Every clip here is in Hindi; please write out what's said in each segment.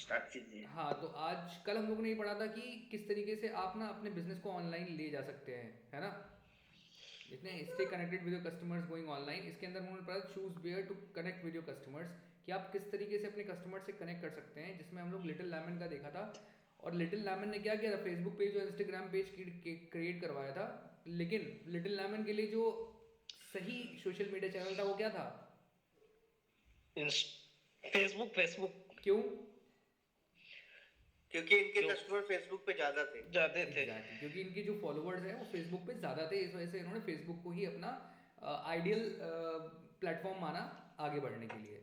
स्टार्ट कीजिए। हाँ, तो आज कल हम लोगों ने ये पढ़ा था कि किस तरीके से आप ना अपने बिजनेस को ऑनलाइन ले जा सकते हैं, है ना? जितने stay connected with your customers going online, इसके अंदर उन्होंने पढ़ा choose where to connect with your customers, कि आप किस तरीके से अपने कस्टमर से कनेक्ट कर सकते हैं, जिसमें हम लोग लिटिल लैमन का देखा था। और लिटिल लैमन ने क्या किया था, फेसबुक पेज और इंस्टाग्राम पेज क्रिएट करवाया था। लेकिन लिटिल लैमन के लिए जो सही सोशल मीडिया चैनल था वो क्या था? Facebook Facebook. क्यों? क्योंकि इनके कस्टमर फेसबुक पे ज्यादा थे। ज्यादा थे। एग्जैक्टली, क्योंकि इनके जो फॉलोअर्स हैं वो फेसबुक पे ज़्यादा थे, इस वजह से इन्होंने फेसबुक को ही अपना आइडियल प्लेटफॉर्म माना आगे बढ़ने के लिए।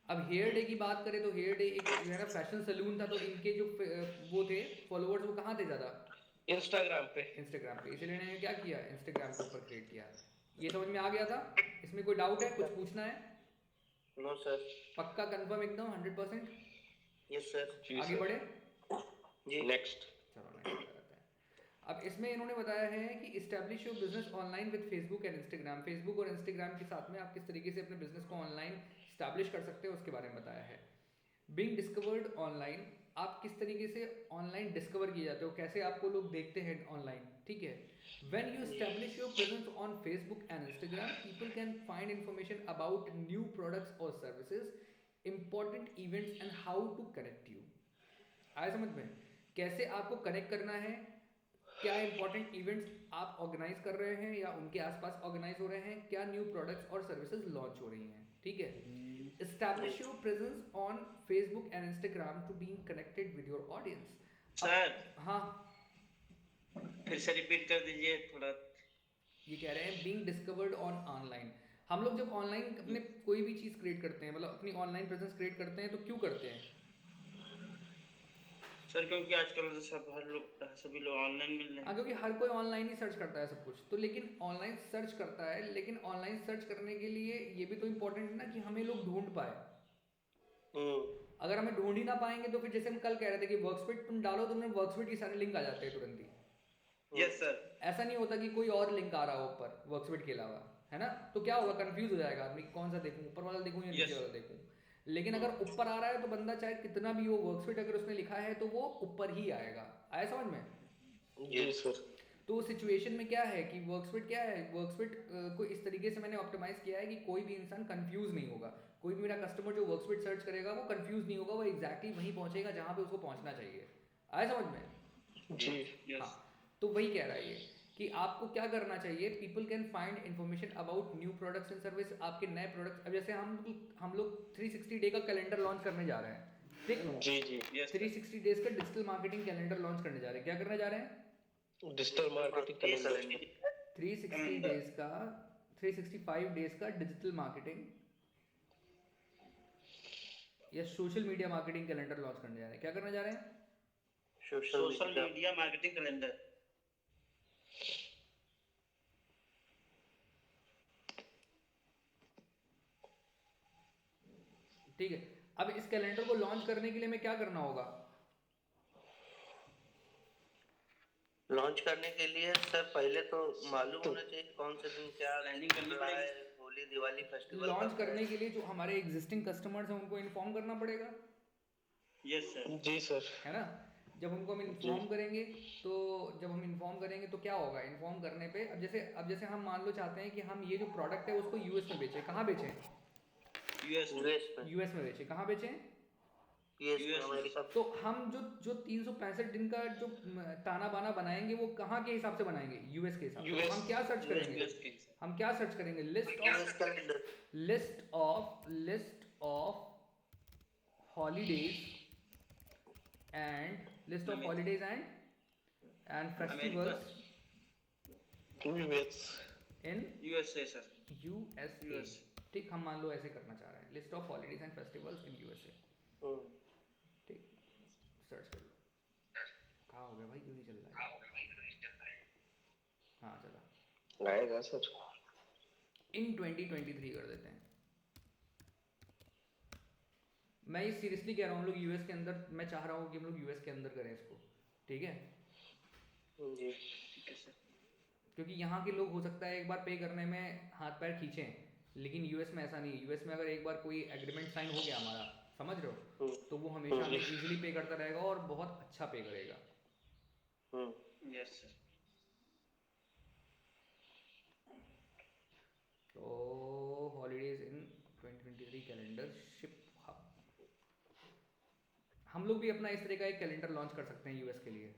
अब हेयर डे की बात करें तो हेयर डे एक जो है ना फैशन सैलून था, तो इनके जो वो थे फॉलोअर्स वो कहाँ थे ज़्यादा? इंस्टाग्राम पे। इंस्टाग्राम पे, इसीलिए इन्होंने क्या किया, इंस्टाग्राम के ऊपर क्रिएट किया। ये समझ में आ गया था? इसमें कोई डाउट है, कुछ पूछना है? No sir. पक्का कंफर्म एकदम 100%? Yes sir. जी आगे सर। बढ़े? जी नेक्स्ट। चलो नेक्स्ट पे रहते हैं। अब इसमें इन्होंने बताया है कि establish your business online with Facebook and Instagram. Facebook और इंस्टाग्राम के साथ में आप किस तरीके से अपने बिजनेस को ऑनलाइन स्टैब्लिश कर सकते हो उसके बारे में बताया है। बीइंग डिस्कवर्ड ऑनलाइन, आप किस तरीके से ऑनलाइन डिस्कवर किए जाते हो, कैसे आपको लोग देखते हैं ऑनलाइन, ठीक है? When you establish your presence on Facebook and Instagram, people can find information about new products और services, important events and how to connect you. आया समझ में? कैसे आपको कनेक्ट करना है, क्या इंपॉर्टेंट इवेंट्स आप ऑर्गेनाइज कर रहे हैं या उनके आसपास ऑर्गेनाइज हो रहे हैं, क्या न्यू प्रोडक्ट्स और सर्विसेज लॉन्च हो रही हैं, ठीक है? Establish your presence on Facebook and Instagram to being connected with your audience. Sir हाँ, फिर से रिपीट कर दीजिए थोड़ा। ये कह रहे हैं बीइंग डिस्कवर्ड ऑन ऑनलाइन। हम लोग जब ऑनलाइन अपने कोई भी चीज़ क्रिएट करते हैं, मतलब अपनी ऑनलाइन प्रेजेंस क्रिएट करते हैं, तो क्यों करते हैं? सर क्योंकि आजकल तो सब हर लोग सभी लोग ऑनलाइन मिल रहे हाँ, हैं। क्योंकि हर कोई ऑनलाइन ही सर्च करता है सब कुछ, तो लेकिन ऑनलाइन सर्च करता है, लेकिन ऑनलाइन सर्च करने के लिए ये भी तो इम्पोर्टेंट है ना कि हमें लोग ढूंढ पाए। अगर हमें ढूंढ ही ना पाएंगे तो फिर जैसे हम कल कह रहे थे कि वर्कस्पिट तुम डालो तो वर्कस्पिट की सारे लिंक आ जाते हैं तुरंत ही। Yes sir. ऐसा नहीं होता कि कोई और लिंक आ रहा हो ऊपर वर्कस्पिट के अलावा, है ना? तो क्या होगा, कंफ्यूज हो जाएगा आदमी कि कौन सा देखूं, ऊपर वाला देखूं या नीचे यस। वाला देखूं। लेकिन अगर ऊपर आ रहा है तो बंदा चाहे कितना भी हो, वर्कस्पिट अगर उसने लिखा है तो वो ऊपर ही आएगा। आया समझ में? जी सर। तो सिचुएशन में क्या है कि वर्कस्पिट क्या है, वर्कस्पिट को इस तरीके से मैंने ऑप्टिमाइज किया है कि कोई भी इंसान कंफ्यूज नहीं होगा। कोई भी मेरा कस्टमर जो वर्कस्पिट सर्च करेगा वो कंफ्यूज नहीं होगा, वो एग्जैक्टली वहीं पहुंचेगा जहां पे उसको पहुंचना चाहिए। आया समझ में? जी हाँ, यस। तो वही कह रहा है ये कि आपको क्या करना चाहिए, people can find information about new products and service, आपके नए प्रोडक्ट्स। अब जैसे हम लोग 360 डे का कैलेंडर लॉन्च करने जा रहे हैं, ठीक? जी जी यस। 360 डेज का डिजिटल मार्केटिंग कैलेंडर लॉन्च करने जा रहे हैं। क्या करने जा रहे हैं? Digital marketing calendar. 360 डेज का, 365 डेज का डिजिटल मार्केटिंग या social media marketing calendar launch करने जा रहे हैं। क्या करने जा रहे हैं? Social media marketing calendar. ठीक है। अब इस कैलेंडर को लॉन्च करने के लिए हमें क्या करना होगा? लॉन्च करने के लिए सर पहले तो मालूम होना चाहिए कौन से दिन क्या प्लानिंग करनी पड़ेगी। होली दिवाली फेस्टिवल लॉन्च करने के लिए जो हमारे एग्जिस्टिंग कस्टमर्स हैं उनको इन्फॉर्म करना पड़ेगा, यस सर। जी सर। है ना? जब उनको हम इन्फॉर्म करेंगे तो जब हम इन्फॉर्म करेंगे तो क्या होगा, इन्फॉर्म करने पे अब जैसे हम मान लो चाहते हैं कि हम ये जो प्रोडक्ट है उसको यूएस में बेचें। कहाँ बेचें? यूएस में। यूएस में बेचें। कहाँ बेचें? US America. तो हम जो जो 365 दिन का जो ताना बाना बनाएंगे वो कहाँ के हिसाब से बनाएंगे? यूएस के हिसाब से। तो हम क्या सर्च करेंगे? हम क्या सर्च करेंगे? List of holidays and festivals US. In USA sir. USA. ठीक, हम मान लो ऐसे करना चाह रहे हैं, list of holidays and festivals in USA. ठीक, सर्च कर लो। कहाँ हो गया भाई, क्यों नहीं चल रहा है? हाँ चला। आएगा सर। इन 2023 कर देते हैं। मैं ये सीरियसली कह रहा हूँ, हम लोग यूएस के अंदर, मैं चाह रहा हूँ कि हम लोग यूएस के अंदर करें इसको, ठीक है? जी ठीक है सर। क्योंकि यहाँ के लोग हो सकता है एक बार पे करने में हाथ पैर खींचें, लेकिन यूएस में ऐसा नहीं है। यूएस में अगर एक बार कोई एग्रीमेंट साइन हो गया हमारा समझ रहे हो? तो वो हमेशा हमें इजीली पे करता रहेगा और बहुत अच्छा पे करेगा। Yes sir. तो holidays in 2023 calendar ship hub, हम लोग भी अपना इस तरह का एक कैलेंडर लॉन्च कर सकते हैं यूएस के लिए,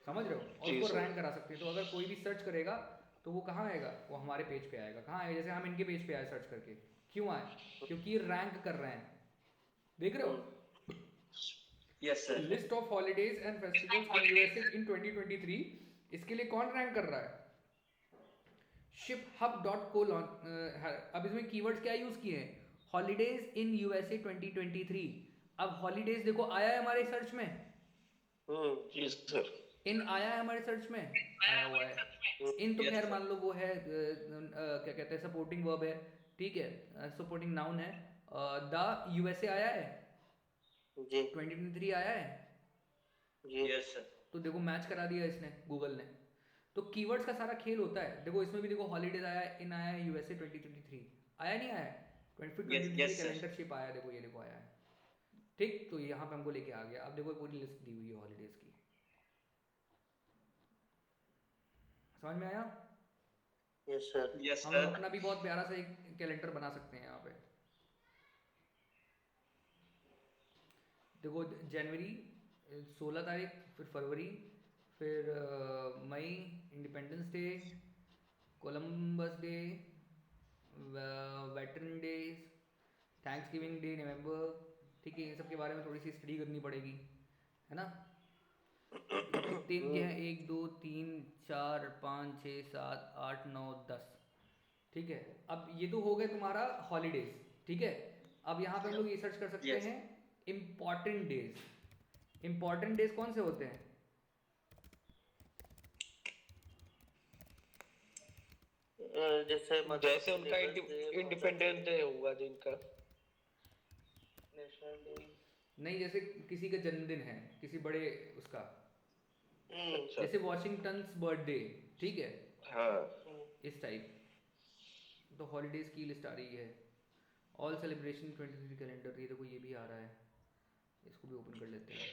समझ रहे हो? और उसको रैंक करा सकते हैं। तो अगर कोई भी सर्च करेगा तो वो कहाँ आएगा? वो हमारे पेज पे आएगा। कहाँ आएगा? जैसे हम इनके पेज पे आए सर्च करके, क्यों आए? क्योंकि रैंक कर रहे हैं, देख रहे हो? यस तो sir. List of holidays and festivals in USA in 2023, इसके लिए कौन रैंक कर रहा है? shiphub.co launch. अब इसमें कीवर्ड्स क्या यूज किए हैं? Holidays in USA 2023। अब हॉलीडेज देखो आया है हमारे सर्च में, जी सर। इन आया है हमारे सर्च में, आया हुआ है। इन तो खैर मान लो वो है क्या कहते हैं, सपोर्टिंग वर्ब है, ठीक है, सपोर्टिंग नाउन है। द यूएसए आया है जी 2023 आया है, यस सर। तो देखो मैच करा दिया इसने, गूगल ने। तो कीवर्ड्स का सारा खेल होता है। देखो इसमें भी देखो हॉलीडेज आया है, इन आया है, यूएसए 2023 आया, नहीं आया? 2023 कैलेंडर शिप आया, देखो ये देखो आया है, ठीक। तो यहाँ पे हमको लेके आ गया। अब देखो पूरी लिस्ट दी हुई है हॉलीडेज की, समझ में आया? Yes sir. यस हम सर। अपना भी बहुत प्यारा सा एक कैलेंडर बना सकते हैं यहाँ पे। देखो जनवरी 16 तारीख, फिर फरवरी, फिर मई Independence Day, Columbus Day, veteran days, thanks giving day नवंबर, ठीक है। इन सब के बारे में थोड़ी सी स्टडी करनी पड़ेगी, है ना? ये कितने इनके हैं? 1 2 3 4 5 6 7 8 9 10, ठीक है। अब ये तो हो गए तुम्हारा हॉलीडेज, ठीक है। अब यहाँ पे हम लोग ये सर्च कर सकते Yes. हैं इम्पॉर्टेंट डेज। इम्पॉर्टेंट डेज कौन से होते हैं? जैसे जैसे उनका इंडिपेंडेंस डे होगा जिनका नेशनल डे। नहीं, जैसे किसी का जन्मदिन है, किसी बड़े उसका, अच्छा जैसे वॉशिंगटन्स बर्थडे, ठीक है, हाँ इस टाइप। तो हॉलीडेज की लिस्ट आ रही है। ऑल सेलिब्रेशन 23 कैलेंडर, ये देखो ये भी आ रहा है, इसको भी ओपन कर लेते हैं।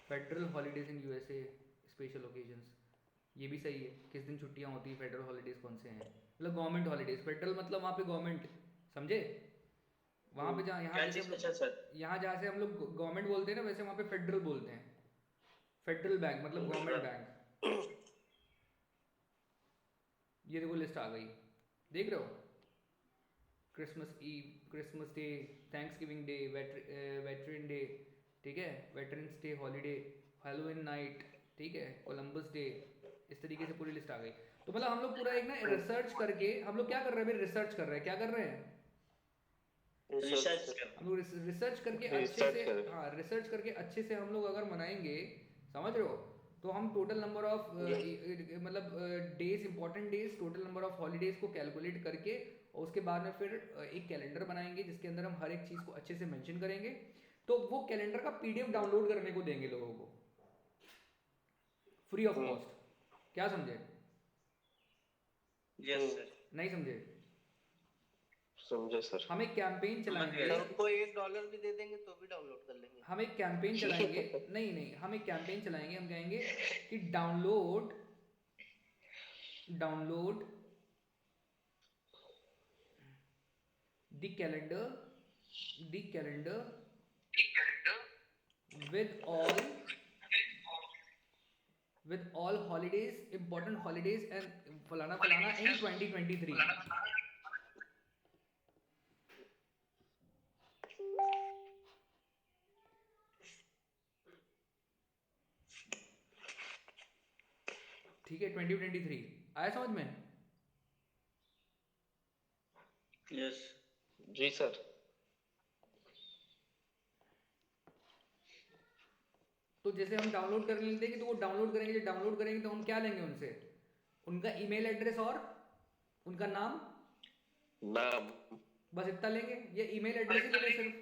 Federal holidays in USA, special occasions, ये भी सही है। किस दिन छुट्टियां होती है, फेडरल हॉलीडेज कौन से हैं, मतलब गवर्नमेंट हॉलीडेज। फेडरल मतलब वहाँ पे गवर्नमेंट, समझे? वहाँ पे जहाँ यहाँ क्या जैसे चीज हम पूछा लोग, सर? यहाँ जहाँ से हम लोग गवर्नमेंट बोलते हैं ना, वैसे वहाँ पे फेडरल बोलते हैं। फेडरल बैंक मतलब गवर्नमेंट बैंक। ये देखो लिस्ट आ गई, देख रहे हो? Christmas Eve, Christmas Day, thanks giving Day, Veteran Day, ठीक है, Veterans Day holiday, Halloween night, ठीक है, कोलंबस डे। इस तरीके से पूरी लिस्ट आ गई। तो मतलब हम लोग पूरा एक ना रिसर्च करके, हम लोग क्या कर रहे हैं भाई? रिसर्च कर रहे हैं। क्या कर रहे हैं? रिसर्च कर। हम लोग रिसर्च करके अच्छे रिसर्च से, करें हाँ रिसर्च करके अच्छे से हम लोग अगर मनाएंगे, समझ रहे हो? तो हम टोटल नंबर ऑफ मतलब days, important days, total number of holidays को कैलकुलेट करके, और उसके बाद में फिर एक कैलेंडर बनाएंगे जिसके अंदर हम हर एक चीज़ को अच्छे से मेंशन करेंगे। तो वो कैलेंडर का पीडीएफ डाउनलोड करने को देंगे लोगों को, फ्री ऑफ कॉस्ट। क्या समझे? Yes sir. नहीं समझे? समझे सर हम एक कैंपेन चलाएंगे, सर उनको $1 भी दे देंगे तो भी डाउनलोड कर लेंगे। हम एक कैंपेन चलाएंगे, नहीं नहीं, हम एक कैंपेन चलाएंगे। हम कहेंगे कि download download the calendar, the calendar with all holidays, important holidays and फलाना फलाना in 2023। ठीक है, 2023 आया समझ में? यस। जी सर तो जैसे हम डाउनलोड कर लेते हैं, तो वो डाउनलोड करेंगे, जब डाउनलोड करेंगे तो हम क्या लेंगे उनसे? उनका ईमेल एड्रेस और उनका नाम, नाम बस इतना लेंगे। ये ईमेल एड्रेस ही लेंगे सिर्फ।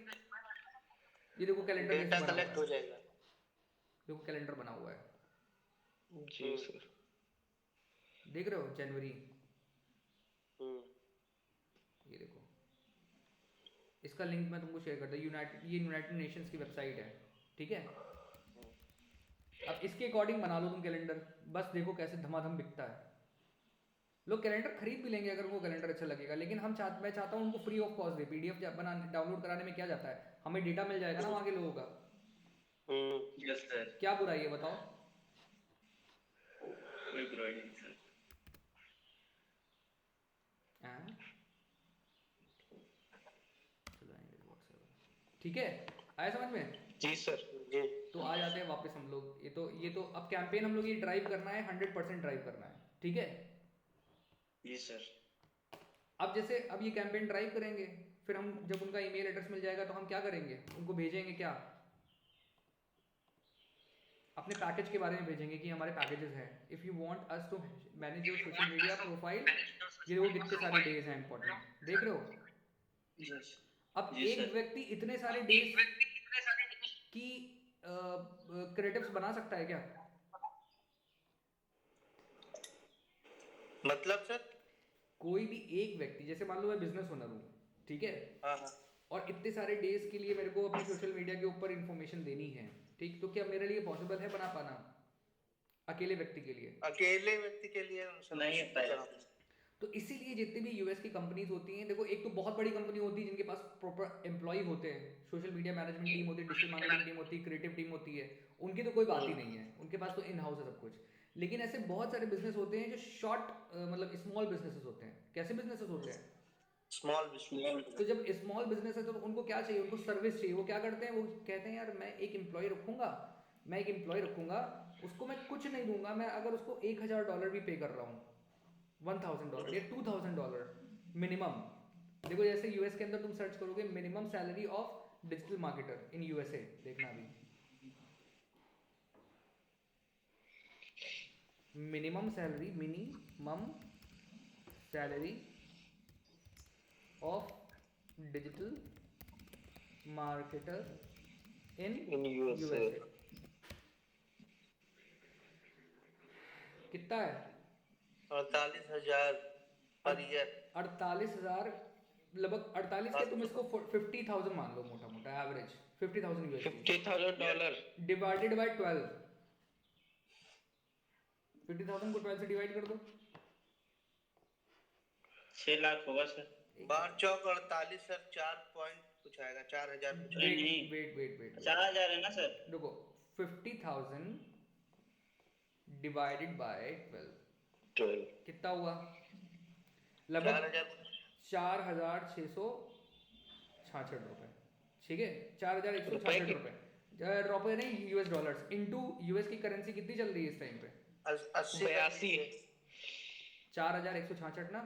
ये देखो कैलेंडर डेटा कैसे बना हुआ कलेक्ट हो है, जाएगा। देखो कैलेंडर बना हुआ है, जी सर देख रहे हो? जनवरी, ये देखो, इसका लिंक मैं तुमको शेयर करता हूँ। यूनाइटेड नेशंस की वेबसाइट है, ठीक है। अब इसके अकॉर्डिंग बना लो तुम कैलेंडर, बस देखो कैसे धमाधम बिकता है। लोग कैलेंडर खरीद भी लेंगे अगर वो कैलेंडर अच्छा लगेगा, लेकिन मैं चाहता हूँ उनको free of cost they. PDF बनाने डाउनलोड कराने में क्या जाता है, हमें डेटा मिल जाएगा ना वहाँ के लोगों का। यस सर, क्या बुराई है बताओ? कोई बुराई नहीं सर। हाँ? चलो आएंगे WhatsApp, ठीक है, आया समझ में? जी सर। जी तो आ जाते हैं वापस हम लोग। ये तो अब कैंपेन हम लोग ये ड्राइव करना है, 100% ड्राइव करना है, ठीक है। जी सर। अब जैसे अब ये कैंपेन ड्राइव करेंगे, फिर हम जब उनका ईमेल एड्रेस मिल जाएगा तो हम क्या करेंगे, उनको भेजेंगे क्या, अपने पैकेज के बारे में भेजेंगे कि हमारे पैकेजेस हैं। If you want us to manage your social media profile, ये वो कितने सारे डेज हैं इंपॉर्टेंट, देख रहे हो? यस अब जी एक सर। व्यक्ति इतने सारे डेज की क्रिएटिव्स बना सकता है क्या? मतलब सर? कोई भी एक व्यक्ति, जैसे मान लो मैं बिजनेस ओनर हूँ, ठीक है, हाँ हाँ। और इतने सारे डेज के लिए मेरे को अपनी सोशल मीडिया के ऊपर इंफॉर्मेशन देनी है, ठीक, तो क्या मेरे लिए पॉसिबल है बना पाना अकेले व्यक्ति के लिए? अकेले व्यक्ति के लिए नहीं होता है। तो इसीलिए जितनी भी यूएस की कंपनीज होती हैं, देखो एक तो बहुत बड़ी कंपनी होती है जिनके पास प्रॉपर एम्प्लॉय होते हैं, सोशल मीडिया मैनेजमेंट टीम होती है, डिजिटल मार्केटिंग टीम होती है, क्रिएटिव टीम होती है, उनकी तो कोई बात ही नहीं है, उनके पास तो इन हाउस है सब कुछ। लेकिन ऐसे बहुत सारे बिजनेस होते हैं जो शॉर्ट मतलब स्मॉल बिजनेसेस होते हैं। कैसे बिजनेसेस होते हैं? Small business. तो जब स्मॉल बिजनेस है तो उनको क्या चाहिए, उनको सर्विस चाहिए। वो क्या करते हैं, वो कहते हैं यार मैं एक एम्प्लॉय रखूंगा, उसको मैं कुछ नहीं दूंगा, मैं अगर उसको $1000 भी पे कर रहा हूँ, $1000 या $2000 मिनिमम। देखो जैसे यूएस के अंदर तुम सर्च करोगे minimum salary of digital marketer in USA, देखना अभी minimum salary of digital marketer in USA USA कितना है? 48,000 पर ईयर। 48,000, लगभग 48 के, तुम इसको 50,000 मान लो, मोटा मोटा एवरेज 50,000 यूएसडी $50,000 डिवाइडेड बाय 12। 50,000 को 12 से डिवाइड कर दो, 6 लाख होगा सर। 12 चौक 48 सर, 4 पॉइंट कुछ आएगा, 4,000 कुछ आएगा। नहीं। वेट 4,000 है ना सर? देखो 50,000 डिवाइडेड बाय 12 कितना हुआ? लगभग 4,666 रुपए, ठीक है, 4,166 रुपए नहीं, यूएस डॉलर्स इनटू यूएस की करेंसी कितनी चल रही है इस टाइम पे? 82। 4,166 ना,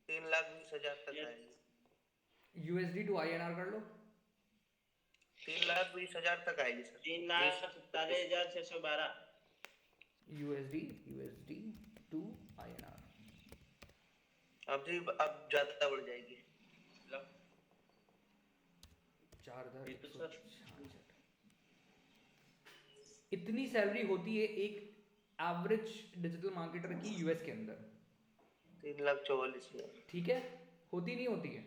3,20,000 तक आएगी। यूएसडी टू आईएनआर कर लो, 3,20,000 तक आएगी सर। 3,47,612 USD to INR. अब ज्यादा बढ़ जाएगी। 4,166 इतनी सैलरी होती है एक एवरेज डिजिटल मार्केटर की यूएस के अंदर। 3,44,000। ठीक है, होती नहीं होती है।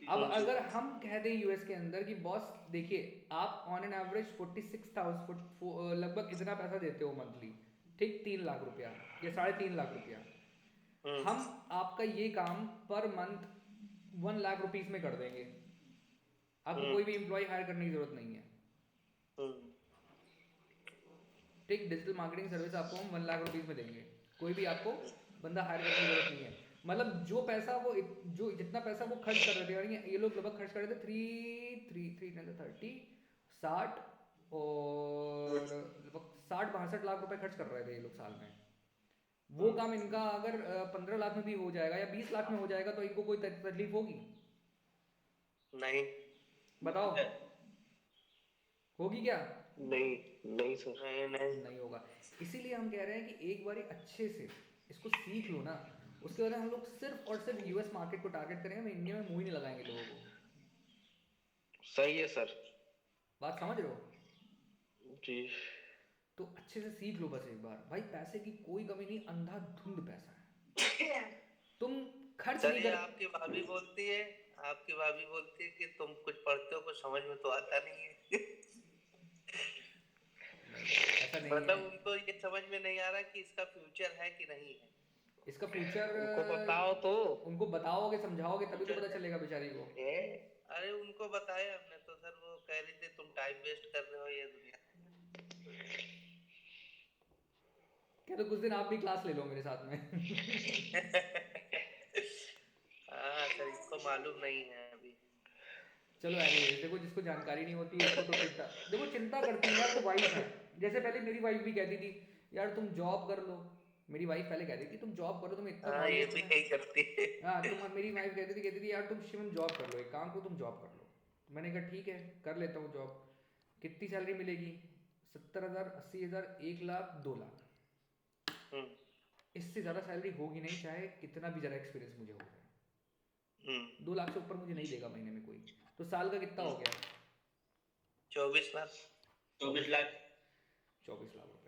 अब अगर हम कह दें यूएस के अंदर कि बॉस देखिए आप ऑन एन एवरेज 46,000 लगभग इतना पैसा देते हो मंथली, ठीक, 3 लाख रुपया या 3.5 लाख रुपया, हम आपका ये काम पर मंथ 1 लाख रुपीस में कर देंगे, आपको कोई भी एम्प्लॉय हायर करने की जरूरत नहीं है। ठीक, डिजिटल मार्केटिंग सर्विस आपको हम 1 लाख रुपीस में देंगे, कोई भी आपको बंदा हायर करने की जरूरत नहीं है। मतलब जो पैसा वो जो जितना पैसा वो खर्च कर रहे थे, यानी ये लोग लगभग खर्च कर रहे थे 60 और लगभग 60-62 लाख रुपए खर्च कर रहे थे ये लोग साल में। वो काम इनका अगर 15 लाख में भी हो जाएगा या 20 लाख में हो जाएगा तो इनको कोई तकलीफ होगी? नहीं। बताओ होगी क्या? नहीं सर, नहीं होगा। इसीलिए हम कह रहे हैं कि एक बार अच्छे से इसको सीख लो ना, उसके बाद हम लोग सिर्फ और सिर्फ यूएस मार्केट को टारगेट करेंगे, हम इंडिया में मुंह ही नहीं लगाएंगे लोगों को। सही है सर। बात समझ रहे हो? जी। तो अच्छे से सीख लो बस एक बार। भाई पैसे की कोई कमी नहीं, अंधाधुंध पैसा है, तुम खर्च नहीं कर। आपकी भाभी बोलती है आपकी भाभी बोलती है कि तुम कुछ पढ़ते हो कुछ समझ में तो आता नहीं है। ऐसा नहीं मतलब है। उनको ये समझ में नहीं आ रहा कि इसका फ्यूचर है कि नहीं है। इसका फ्यूचर उनको बताओ तो। उनको बताओगे समझाओगे तभी तो पता चलेगा बेचारी को। ए, अरे उनको बताया हमने तो सर, वो कह रही थी तुम टाइम वेस्ट कर रहे हो ये दुनिया। क्या तो कुछ दिन आप भी क्लास ले लो मेरे साथ में। हाँ सर, इसको मालूम नहीं है अभी। चलो एनीवेज, देखो जिसको जानकारी नहीं होती उसको तो चिंता, देखो चिंता करती है यार, वो वाइफ है। जैसे पहले मेरी वाइफ भी कहती थी यार तुम जॉब कर लो। मेरी वाइफ पहले कहती थी तुम जॉब करो, तुम्हें इतना हाँ ये नॉलेज भी तुम्हें। यही करती है। हाँ तुम, मेरी वाइफ कहती थी यार तुम शिवम जॉब कर लो, एक काम करो तुम जॉब कर लो। मैंने कहा ठीक है कर लेता हूँ जॉब। कितनी सैलरी मिलेगी? 70,000, 80,000, 1 लाख, 2 लाख। हम्म इससे ज़्यादा सैलरी होगी नहीं, चाहे कितना भी ज़्यादा एक्सपीरियंस मुझे हो जाए। हम्म 2 लाख से ऊपर मुझे नहीं देगा महीने में कोई। तो साल का कितना हो गया? 24 लाख। 24 लाख। 24 लाख रुपए।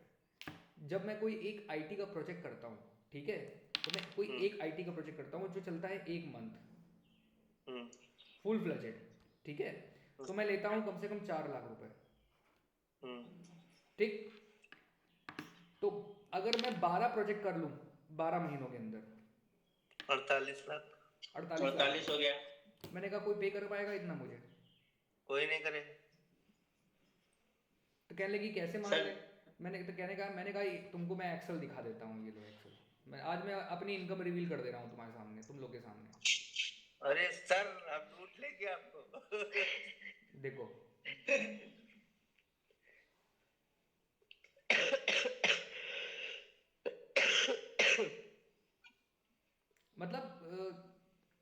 जब मैं कोई एक आईटी का प्रोजेक्ट करता हूँ, ठीक है, तो मैं कोई हम्म एक आईटी का प्रोजेक्ट करता हूँ जो चलता है 1 मंथ, हम्म फुल फ्लेजेड, ठीक है, तो मैं लेता हूँ कम से कम 4 लाख रुपए। हम्म ठीक। तो अगर मैं 12 प्रोजेक्ट कर लूँ 12 महीनों के अंदर, 48 लाख। 48 लाख 48 हो गया। मैंने कहा कोई पे कर पाएगा इतना मुझे? कोई नहीं करेगा। तो कहने लगी कैसे मांग सर रहे? मैंने कहा तुमको मैं एक्सेल दिखा देता हूँ, ये लो एक्सेल। मैं अपनी इनकम रिवील कर दे रहा हूँ तुम्हारे सामने, तुम लोग के सामने। अरे सर अब लूट लेंगे आपको। देखो मतलब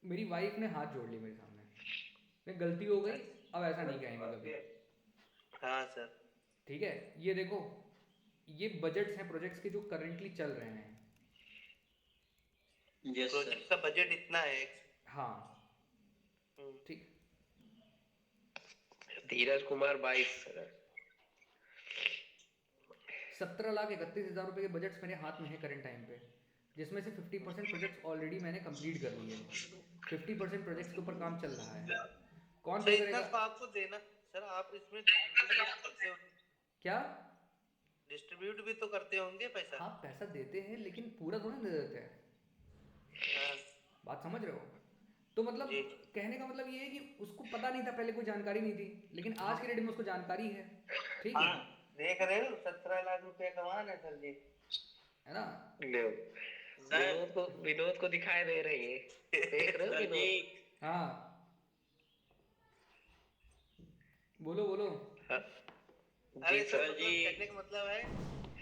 मेरी वाइफ ने हाथ जोड़ लिए मेरे सामने, मैं गलती हो गई, अब ऐसा नहीं कहेंगे कभी। हाँ सर। ठीक है, ये देखो, ये बजट्स हैं प्रोजेक्ट्स के जो करंटली चल रहे हैं। Yes sir. प्रोजेक्ट का बजट इतना है। हाँ हम्म ठीक। धीरज कुमार 22। 17,31,000 रुपए के बजट्स मेरे हाथ में है करंट टाइम पे, जिसमें से 50% प्रोजेक्ट्स ऑलरेडी मैंने कंप्लीट कर लिए हैं। 50% प्रोजेक्ट्स के ऊपर काम चल रहा है। कौन सर पे इतना करेगा? तो आपको देना। सर आप इसमें डिस्ट्रीब्यूट भी तो करते हो, क्या? डिस्ट्रीब्यूट भी तो करते होंगे पैसा। हाँ पैसा देते हैं लेकिन पूरा थोड़ा ना दे देते हैं। हाँ बात समझ रहे हो? तो मतलब जी। कहने का मतलब ये है कि उसको पता नहीं था पहले, कोई जानकारी नहीं थी, लेकिन आज के डेट में उसको जानकारी है। ठीक है, हाँ देख रहे हो 17 लाख रुपए कमान है सर जी। है ना? लो, सर। विनोद को दिखाई दे रही है। देख रहे हो सर जी। विनोद? हाँ बोलो बोलो। हाँ, अरे जी सर सर। सर जी। मतलब कहने का मतलब है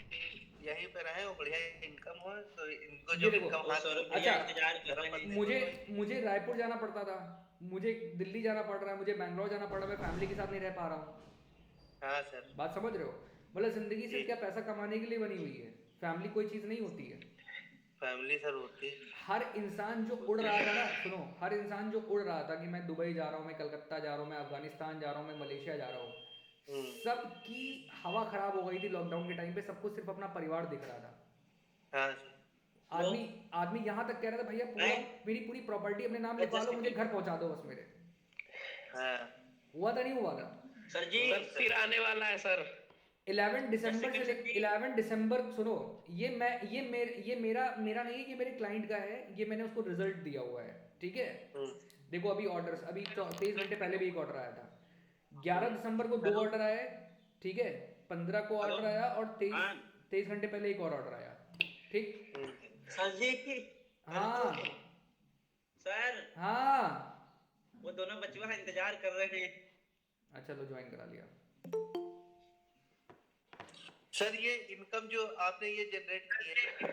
कि यहीं पे रहे और बढ़िया इनकम हो, तो इनको ये जब देखो, इनकम वो हाथ 100 में रुपया अच्छा, इंतजार कर रहे हैं। मुझे रायपुर जाना पड़ता था, मुझे दिल्ली जाना पड़ रहा है, मुझे बैंगलोर जाना पड़ रहा है, मैं फैमिली के साथ नहीं रह पा रहा हूँ। हाँ सर बात समझ रहे हो? मतलब जिंदगी जी। सिर्फ क्या पैसा कमाने के लिए बनी हुई है, फैमिली कोई चीज़ नहीं होती है। फैमिली सर होती है। हर इंसान जो उड़ रहा था ना, सुनो, हर इंसान जो उड़ रहा था कि मैं दुबई जा रहा हूँ, मैं कलकत्ता जा रहा हूँ, मैं अफगानिस्तान जा रहा हूँ, मैं मलेशिया जा रहा हूँ, हम्म सबकी हवा खराब हो गई थी लॉकडाउन के टाइम पे। सबको सिर्फ अपना परिवार दिख रहा था। हाँ सर। आदमी आदमी यहाँ तक कह रहा था भैया पूरा, मेरी पूरी प्रॉपर्टी अपने नाम लिखवा लो, मुझे घर पहुँचा दो बस मेरे। हाँ हुआ था नहीं हुआ था? सर जी। सर फिर आने वाला है सर। 11 दिसंबर से लेकर 11 दिसंबर, सुनो, ये मेरा मेरा नहीं है, ये मेरे क्लाइंट का है, ये मैंने उसको रिजल्ट दिया हुआ है। ठीक है, हम्म देखो अभी ऑर्डर्स, अभी 23 घंटे पहले भी एक ऑर्डर आया था। 11 दिसंबर को 2 ऑर्डर आए, ठीक है, 15 को ऑर्डर आया, और 23 घंटे पहले एक और ऑर्डर आया। ठीक। सर जी। हाँ सर हाँ। वो दोनों बच्चों इंतजार कर रहे हैं। अच्छा लो ज्वाइन करा लिया। सर ये इनकम जो आपने ये जनरेट की है,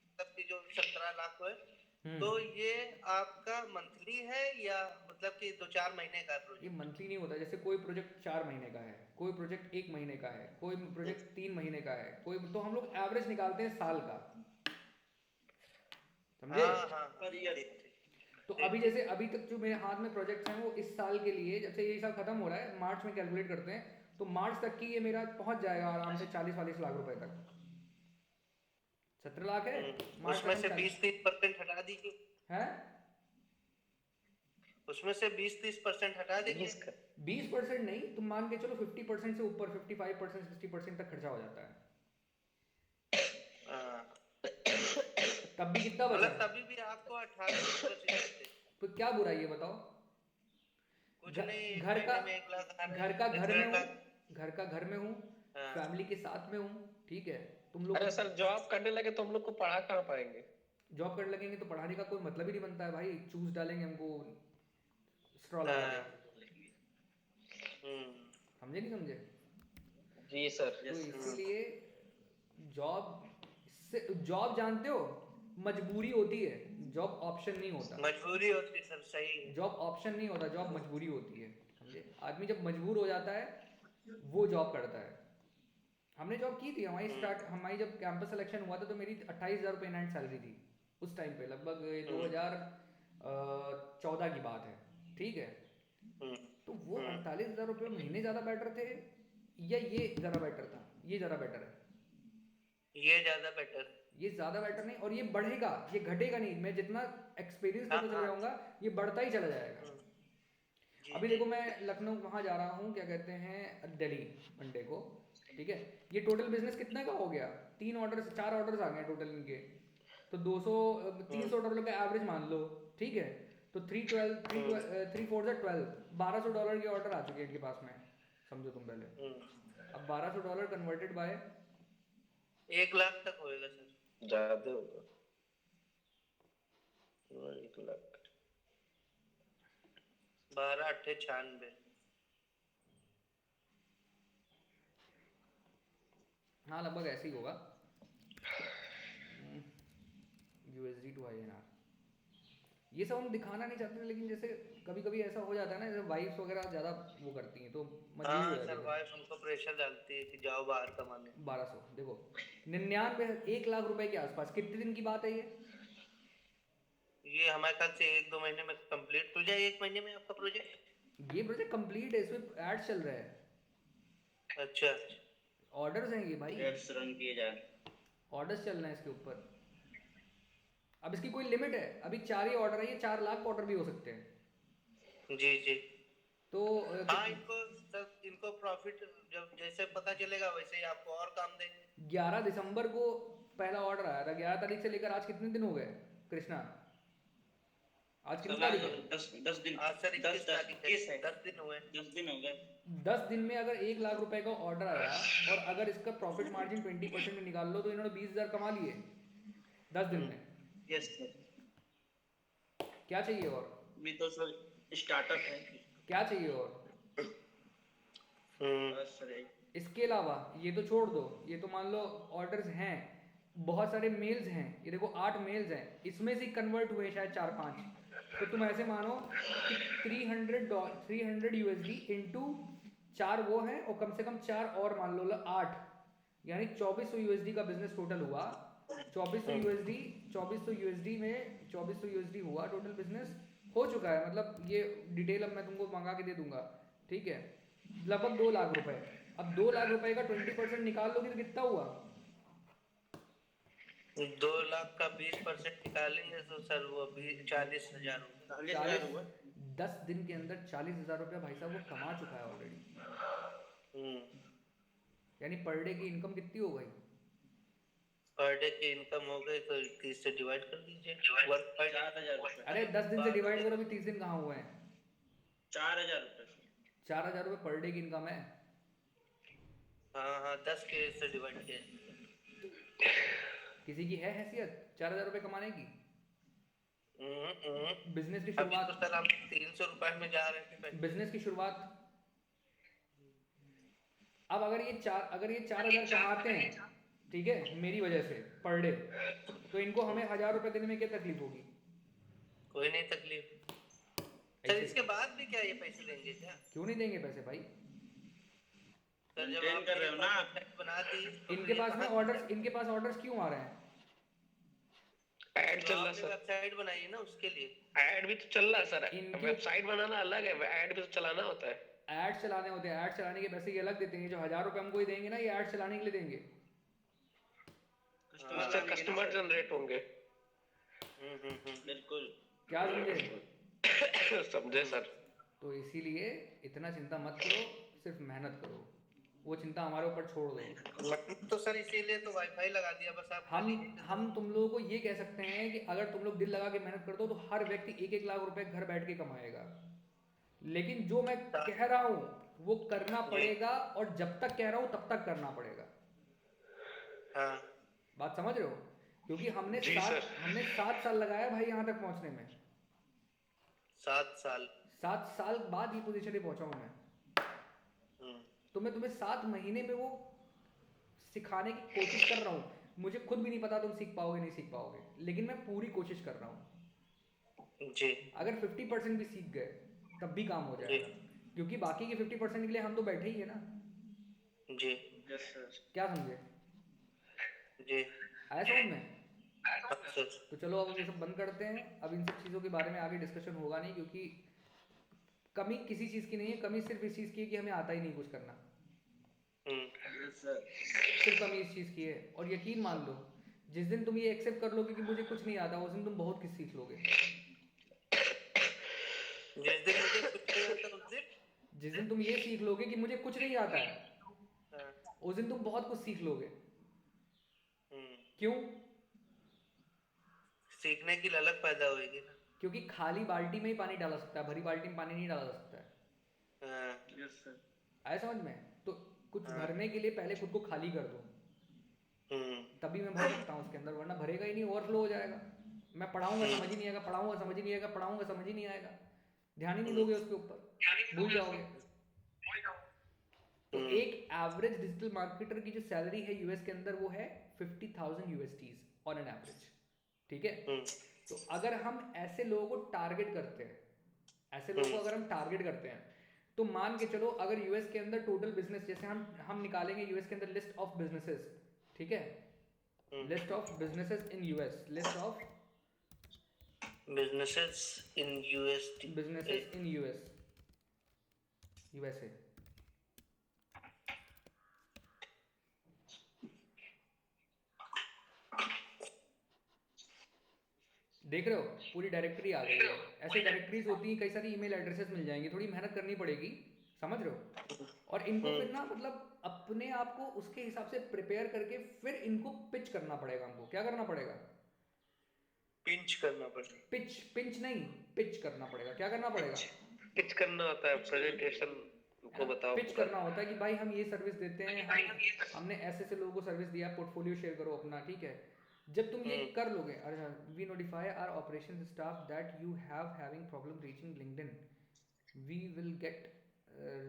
मतलब कि जो 17 लाख है, तो ये आपका मंथली है या मतलब कि 2-4 महीने का ये प्रोजेक्ट? मंथली नहीं होता, जैसे कोई प्रोजेक्ट 4 महीने का है, कोई प्रोजेक्ट 1 महीने का है, कोई प्रोजेक्ट 3 महीने का है, कोई, तो हम लोग एवरेज निकालते हैं साल का, समझे? हाँ हाँ सर जी। तो अभी जैसे अभी तक जो मेरे हाथ में प्रोजेक्ट्स हैं वो इस साल के लिए, जब से ये साल खत्म हो रहा है, मार्च में कैलकुलेट करते हैं, तो मार्च तक की ये मेरा पहुंच जाएगा आराम से 40-40 लाख रुपए तक। 17 लाख है, मार्च उसमें तक से हम 20-30% हटा दीजिए। है। उसमें से 20-30% हटा देंगे। 20% नहीं, तुम मान के चलो 50% से ऊपर 55% 60% तक खर्चा हो जाता है। हाँ, तब भी कितना मतलब बचा? तभी भी आपको 18 बच जाते। तो क्या बुराई है बताओ? कुछ नहीं, एक घर का महीने में 1 लाख आ रहे घर हैं, का घर में 1.5 हूँ, लाख। घर का घर में हूँ, हाँ, फैमिली के साथ में हूँ, ठीक है। तुम लोग अरे सर जॉब करने लगे तो हम लोग को पढ़ा कहाँ पाएंगे? जॉब करने लगेंगे तो पढ़ाने का कोई मतलब ही नहीं बनता है भाई। चूस डालेंगे हमको स्ट्रॉ लगा के, हाँ, हम्म, समझे नहीं समझे? जी सर। तो यस इसीलिए जॉब जानते हो मजबूरी होती है, जॉब ऑप्शन नहीं होता। मजबूरी होती है सर, सही है। जॉब ऑप्शन नहीं होता, जॉब मजबूरी होती है, समझे? आदमी जब मजबूर हो जाता है वो जॉब करता है। हमने जॉब की थी, हमारी जब कैंपस सिलेक्शन हुआ था तो मेरी 28,000 रुपये नाइट सैलरी थी उस टाइम पे, लगभग 2014 की बात है, ठीक है। हम्म, तो वो हम्म, 48,000 रुपये महीने ज़्यादा बेटर थे या ये ज़्यादा बेटर था? ये ज़्यादा बेटर है, ये ज्यादा बेटर। ये ज़्यादा बेटर नहीं। और ये बढ़ेगा, ये घटेगा नहीं। मैं जितना एक्सपीरियंस हाँ, लेते चला हाँ, जाऊँगा ये बढ़ता ही चला जाएगा। हम्म, जी अभी जी। देखो मैं लखनऊ वहाँ जा रहा हूँ, क्या कहते हैं, दिल्ली, मंडे को, ठीक है। ये टोटल बिजनेस कितने का हो गया? 4 ऑर्डर्स आ गए टोटल इनके। तो 200 $300 का एवरेज मान लो, ठीक है। तो 3 4 12 $1,200 के ऑर्डर आ चुके हैं इनके पास में, समझो तुम पहले। अब $1,200 कन्वर्टेड बाय 1 लाख तक होएगा सर। ज्यादा होगा। 1 लाख। 12 8 96। हाँ लगभग ऐसे ही होगा, USD टू INR। ये सब हम दिखाना नहीं चाहते, लेकिन जैसे कभी कभी ऐसा हो जाता है ना, जैसे वाइफ्स वगैरह ज़्यादा वो करती हैं तो मजबूरी हो हाँ जाती सर, है फिर। वाइफ उनको प्रेशर डालती है कि जाओ बाहर कमाने। 1200 देखो, 99 1 लाख रुपए के आसपास। कितने दिन की बात है ये? ये हमारे ख्याल से 1-2 महीने में कंप्लीट हो जाए, 1 महीने में आपका प्रोजेक्ट। ये प्रोजेक्ट कंप्लीट है, इसमें एड चल रहा है, अच्छा। ऑर्डर्स हैं ये भाई, एड्स रन किए जा रहे हैं। ऑर्डर्स चल रहे हैं इसके ऊपर। अब इसकी कोई लिमिट है? अभी 4 ही ऑर्डर है, ये 4 लाख ऑर्डर भी हो सकते हैं। जी जी। तो हाँ, इनको सर, इनको प्रॉफिट जब जैसे पता चलेगा वैसे ही आपको और काम देंगे। 11 दिसंबर को पहला ऑर्डर आया था, 11 तारीख से लेकर आज कितने दिन हो गए कृष्णा? आज कितनी सर तारीख है? 10 दिन, आज सर 21 तारीख है, 21 है, 10 दिन हुए। 10 दिन हो गए। 10 दिन में अगर 1 लाख रुपए का ऑर्डर आया और अगर इसका प्रॉफिट मार्जिन 20% में निकाल लो तो इन्होंने 20,000 कमा लिए 10 दिन में। Yes sir. क्या चाहिए और? भी तो सर स्टार्टअप है। क्या चाहिए और? बस सर इसके अलावा ये तो छोड़ दो, ये तो मान लो ऑर्डर्स हैं, बहुत सारे मेल्स हैं, ये देखो 8 मेल्स हैं, इसमें से कन्वर्ट हुए शायद 4-5। तो तुम ऐसे मानो कि 300 USD इंटू 4 वो हैं, और कम से कम 4 और मान लो 8, यानी 2400 USD का बिजनेस टोटल हुआ। 2400 USD में 2400 USD हुआ टोटल बिजनेस, हो चुका है। मतलब ये डिटेल अब मैं तुमको मंगा के दे दूंगा, ठीक है। लगभग 2 लाख रुपए। अब 2 लाख रुपए का 20% निकाल लोगे तो कितना हुआ? 2 लाख का 20% निकालेंगे तो सर वो 40,000 होगा। 40,000 हुआ। 10 दिन के अंदर 40,000 रुपया भाई साहब वो कमा चुका है ऑलरेडी। यानी पर डे की इनकम कितनी हो गई? पर डे की इनकम हो गई तो 30 से डिवाइड कर दीजिए। वर्क पर 4,000 रुपए। अरे 10 दिन से डिवाइड करो, अभी 30 दिन कहाँ हुए हैं? 4,000 रुपए। 4,000 रुपये पर डे की इनकम है। हाँ हाँ, 10 के से डिवाइड किया। किसी की है हैसियत 4,000 रुपये कमाने की? बिजनेस की अभी तो शुरुआत, सर हम 300 रुपए में जा रहे थे। बिजनेस की शुरुआत। अब अगर ये 4,000 कमाते हैं, ठीक है, मेरी वजह से पर डे, तो इनको हमें 1,000 रुपये देने में क्या तकलीफ होगी? कोई नहीं तकलीफ सर। ऐसे इसके बाद भी क्या ये पैसे देंगे क्या? क्यों नहीं देंगे पैसे भाई? सर जब Maintain आप कर रहे हो ना। वेबसाइट बना दी तो इनके ये पास में कहाँ- ऑर्डर्स, इनके पास ऑर्डर्स क्यों आ रहे हैं? ऐड तो चल रहा आपने सर। वेबसाइट बनाई है ना उसके लिए। ऐड भी तो चल रहा सर। इनके- वेबसाइट बनाना अलग है, ऐड भी तो चलाना होता है। ऐड चलाने होते हैं, ऐड चलाने के पैसे ये अलग देते हैं। जो 1,000 रुपये हमको ही देंगे ना, ये ऐड चलाने के लिए देंगे। उससे कस्टमर जनरेट होंगे। बिल्कुल। क्या समझे? समझे सर। तो इसीलिए इतना चिंता मत करो, सिर्फ मेहनत करो, वो चिंता हमारे ऊपर छोड़ दो। तो सर इसीलिए तो वाईफाई लगा दिया बस आप हम खाली हम तुम लोगों को ये कह सकते हैं कि अगर तुम लोग दिल लगा के मेहनत कर दो तो हर व्यक्ति 1-1 लाख रुपए घर बैठ के कमाएगा। लेकिन जो मैं कह रहा हूँ वो करना पड़ेगा, और जब तक कह रहा हूँ तब तक करना पड़ेगा। हाँ बात समझ रहे हो? क्योंकि हमने जी सर। 7 साल लगाया भाई यहाँ तक पहुँचने में। 7 साल 7 साल बाद ये पोजीशन पे पहुंचा हूं मैं। हम्म, तो मैं तुम्हें 7 महीने में वो सिखाने की कोशिश कर रहा हूँ। मुझे खुद भी नहीं पता तुम सीख पाओगे नहीं सीख पाओगे, लेकिन मैं पूरी कोशिश कर रहा हूँ। जी अगर 50% भी सीख गए तब भी काम हो जी जाएगा, क्योंकि बाकी के 50% के लिए हम तो बैठे ही है ना। जी यस सर। क्या समझे? जी आया समझ में? हाँ सर। तो चलो अब ये सब बंद करते हैं, अब इन सब चीज़ों के बारे में आगे डिस्कशन होगा नहीं, क्योंकि कमी किसी चीज़ की नहीं है, कमी सिर्फ इस चीज़ की है कि हमें आता ही नहीं कुछ करना। Yes sir. सिर्फ कमी इस चीज़ की है। और यकीन मान लो, जिस दिन तुम ये एक्सेप्ट कर लोगे कि मुझे कुछ नहीं आता, उस दिन तुम बहुत कुछ सीख लोगे। जिस दिन मुझे कुछ नहीं आता उस दिन जिस दिन तुम ये सीख लोगे कि मुझे कुछ नहीं आता है, हाँ, उस दिन तुम बहुत कुछ सीख लोगे। हम्म, क्यों? सीखने की ललक पैदा होगी ना। क्योंकि खाली बाल्टी में ही पानी डाला सकता है, भरी बाल्टी में पानी नहीं डाला जा सकता है। हाँ, यस सर। आया समझ में? तो कुछ हाँ। भरने के लिए पहले खुद को खाली कर दो, तभी मैं भर सकता हूँ उसके अंदर, वरना भरेगा ही नहीं, ओवरफ्लो हो जाएगा। मैं पढ़ाऊंगा समझ ही नहीं आएगा, पढ़ाऊंगा समझ ही नहीं आएगा, पढ़ाऊंगा समझ ही नहीं आएगा, ध्यान ही नहीं दोगे उसके ऊपर, भूल जाओगे। तो एक एवरेज डिजिटल मार्केटर की जो सैलरी है यूएस के अंदर वो है 50,000 यूएसडीज ऑन एन एवरेज। ठीक है? तो अगर हम ऐसे लोगों को टारगेट करते हैं, ऐसे लोगों को अगर हम टारगेट करते हैं, तो मान के चलो अगर यूएस के अंदर टोटल बिजनेस, जैसे हम निकालेंगे यूएस के अंदर लिस्ट ऑफ बिजनेसेस, ठीक है? List of businesses in US, list of businesses in businesses in US, USA. देख रहे हो पूरी डायरेक्टरी आ गई है। ऐसी डायरेक्टरीज होती हैं, कई सारी ईमेल एड्रेसेस मिल जाएंगी, थोड़ी मेहनत करनी पड़ेगी, समझ रहे हो? और इनको फिर ना मतलब अपने आप को उसके हिसाब से प्रिपेयर करके फिर इनको पिच करना पड़ेगा। हमको क्या करना पड़ेगा? पिंच करना पड़ेगा। पिंच नहीं, पिच करना पड़ेगा। क्या करना पड़ेगा? पिच करना होता है, प्रेजेंटेशन को बताओ पिच पूरा। करना होता है कि भाई हम ये सर्विस देते हैं, हमने ऐसे ऐसे लोगों को सर्विस दिया, पोर्टफोलियो शेयर करो अपना। ठीक है? जब तुम ये कर लोगे, अरे we notify our operation staff that you have having problem reaching LinkedIn, we will get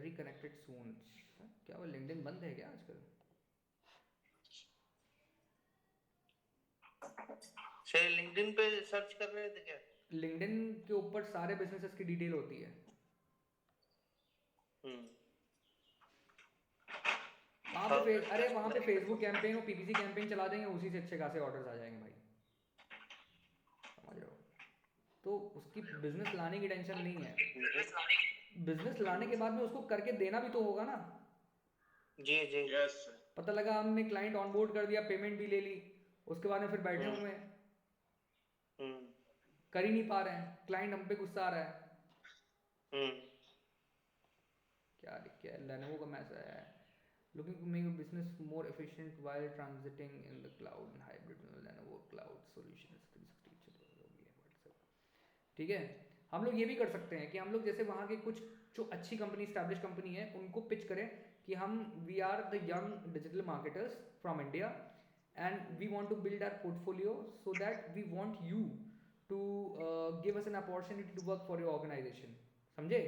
reconnected soon. क्या वो लिंक्डइन बंद है क्या आजकल? सर लिंक्डइन पे सर्च कर रहे थे क्या? लिंक्डइन के ऊपर सारे बिजनेसेस की डिटेल होती है। अरे वहाँ पे फेसबुक कैंपेन और पीपीसी कैंपेन चला देंगे, उसी से अच्छे खासे ऑर्डर्स आ जाएंगे भाई, समझ रहे हो? तो उसकी बिजनेस लाने की टेंशन नहीं है। बिजनेस लाने के बाद में उसको करके देना भी तो होगा ना। जी जी यस सर। पता लगा हमने क्लाइंट ऑनबोर्ड कर दिया, पेमेंट भी ले ली, उसके बाद में फिर बैठे हुए हैं, कर ही नहीं पा रहे हैं, क्लाइंट हम पे गुस्सा आ रहा है। क्या लिख के लेनोवो का मैसेज आया है, looking to make your business more efficient while transiting in the cloud and hybrid Lenovo cloud solutions 360। ठीक है? हम लोग ये भी कर सकते हैं कि हम लोग जैसे वहाँ के कुछ जो अच्छी कंपनी, स्टैब्लिश कंपनी है, उनको पिच करें कि हम we are the young digital marketers from India and we want to build our portfolio so that we want you to give us an opportunity to work for your organisation. समझे?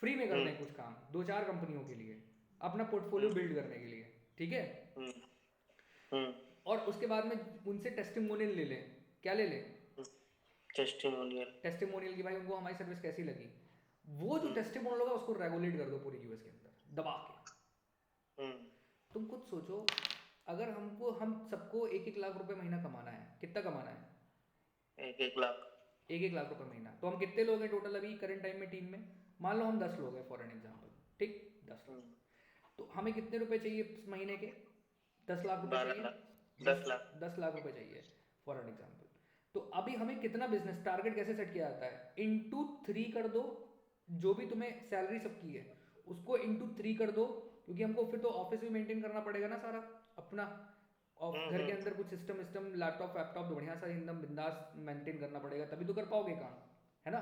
फ्री में कर दें कुछ काम 2-4 कंपनियों के लिए, अपना पोर्टफोलियो बिल्ड करने के लिए। ठीक है? और उसके बाद में उनसे टेस्टिमोनियल ले लें। क्या ले लें? टेस्टिमोनियल की भाई उनको हमारी सर्विस कैसी लगी। वो जो टेस्टिमोनियल होगा उसको रेगुलेट कर दो पूरे यूएस के अंदर दबा के। तुम खुद सोचो, अगर हम सबको 1-1 लाख रुपए महीना कमाना है, कितना कमाना है? 1-1 लाख। 1-1 लाख रुपए महीना। तो हम कितने लोग हैं टोटल अभी करंट टाइम में टीम में? मान लो हम 10 लोग हैं फॉर एन एग्जाम्पल। ठीक, 10 लोग। तो हमें कितने रुपए चाहिए महीने के? 10 लाख रुपए चाहिए। 10 लाख 10 लाख रुपए चाहिए फॉर एन एग्जाम्पल। तो अभी हमें कितना बिजनेस टारगेट कैसे सेट किया जाता है, इंटू 3 कर दो, जो भी तुम्हें सैलरी सबकी है उसको इंटू 3 कर दो, क्योंकि हमको फिर तो ऑफिस भी मेंटेन करना पड़ेगा ना सारा अपना, और घर के अंदर कुछ सिस्टम सिस्टम लैपटॉप वैपटॉप बढ़िया सा एकदम बिंदास मेंटेन करना पड़ेगा, तभी तो कर पाओगे काम, है ना।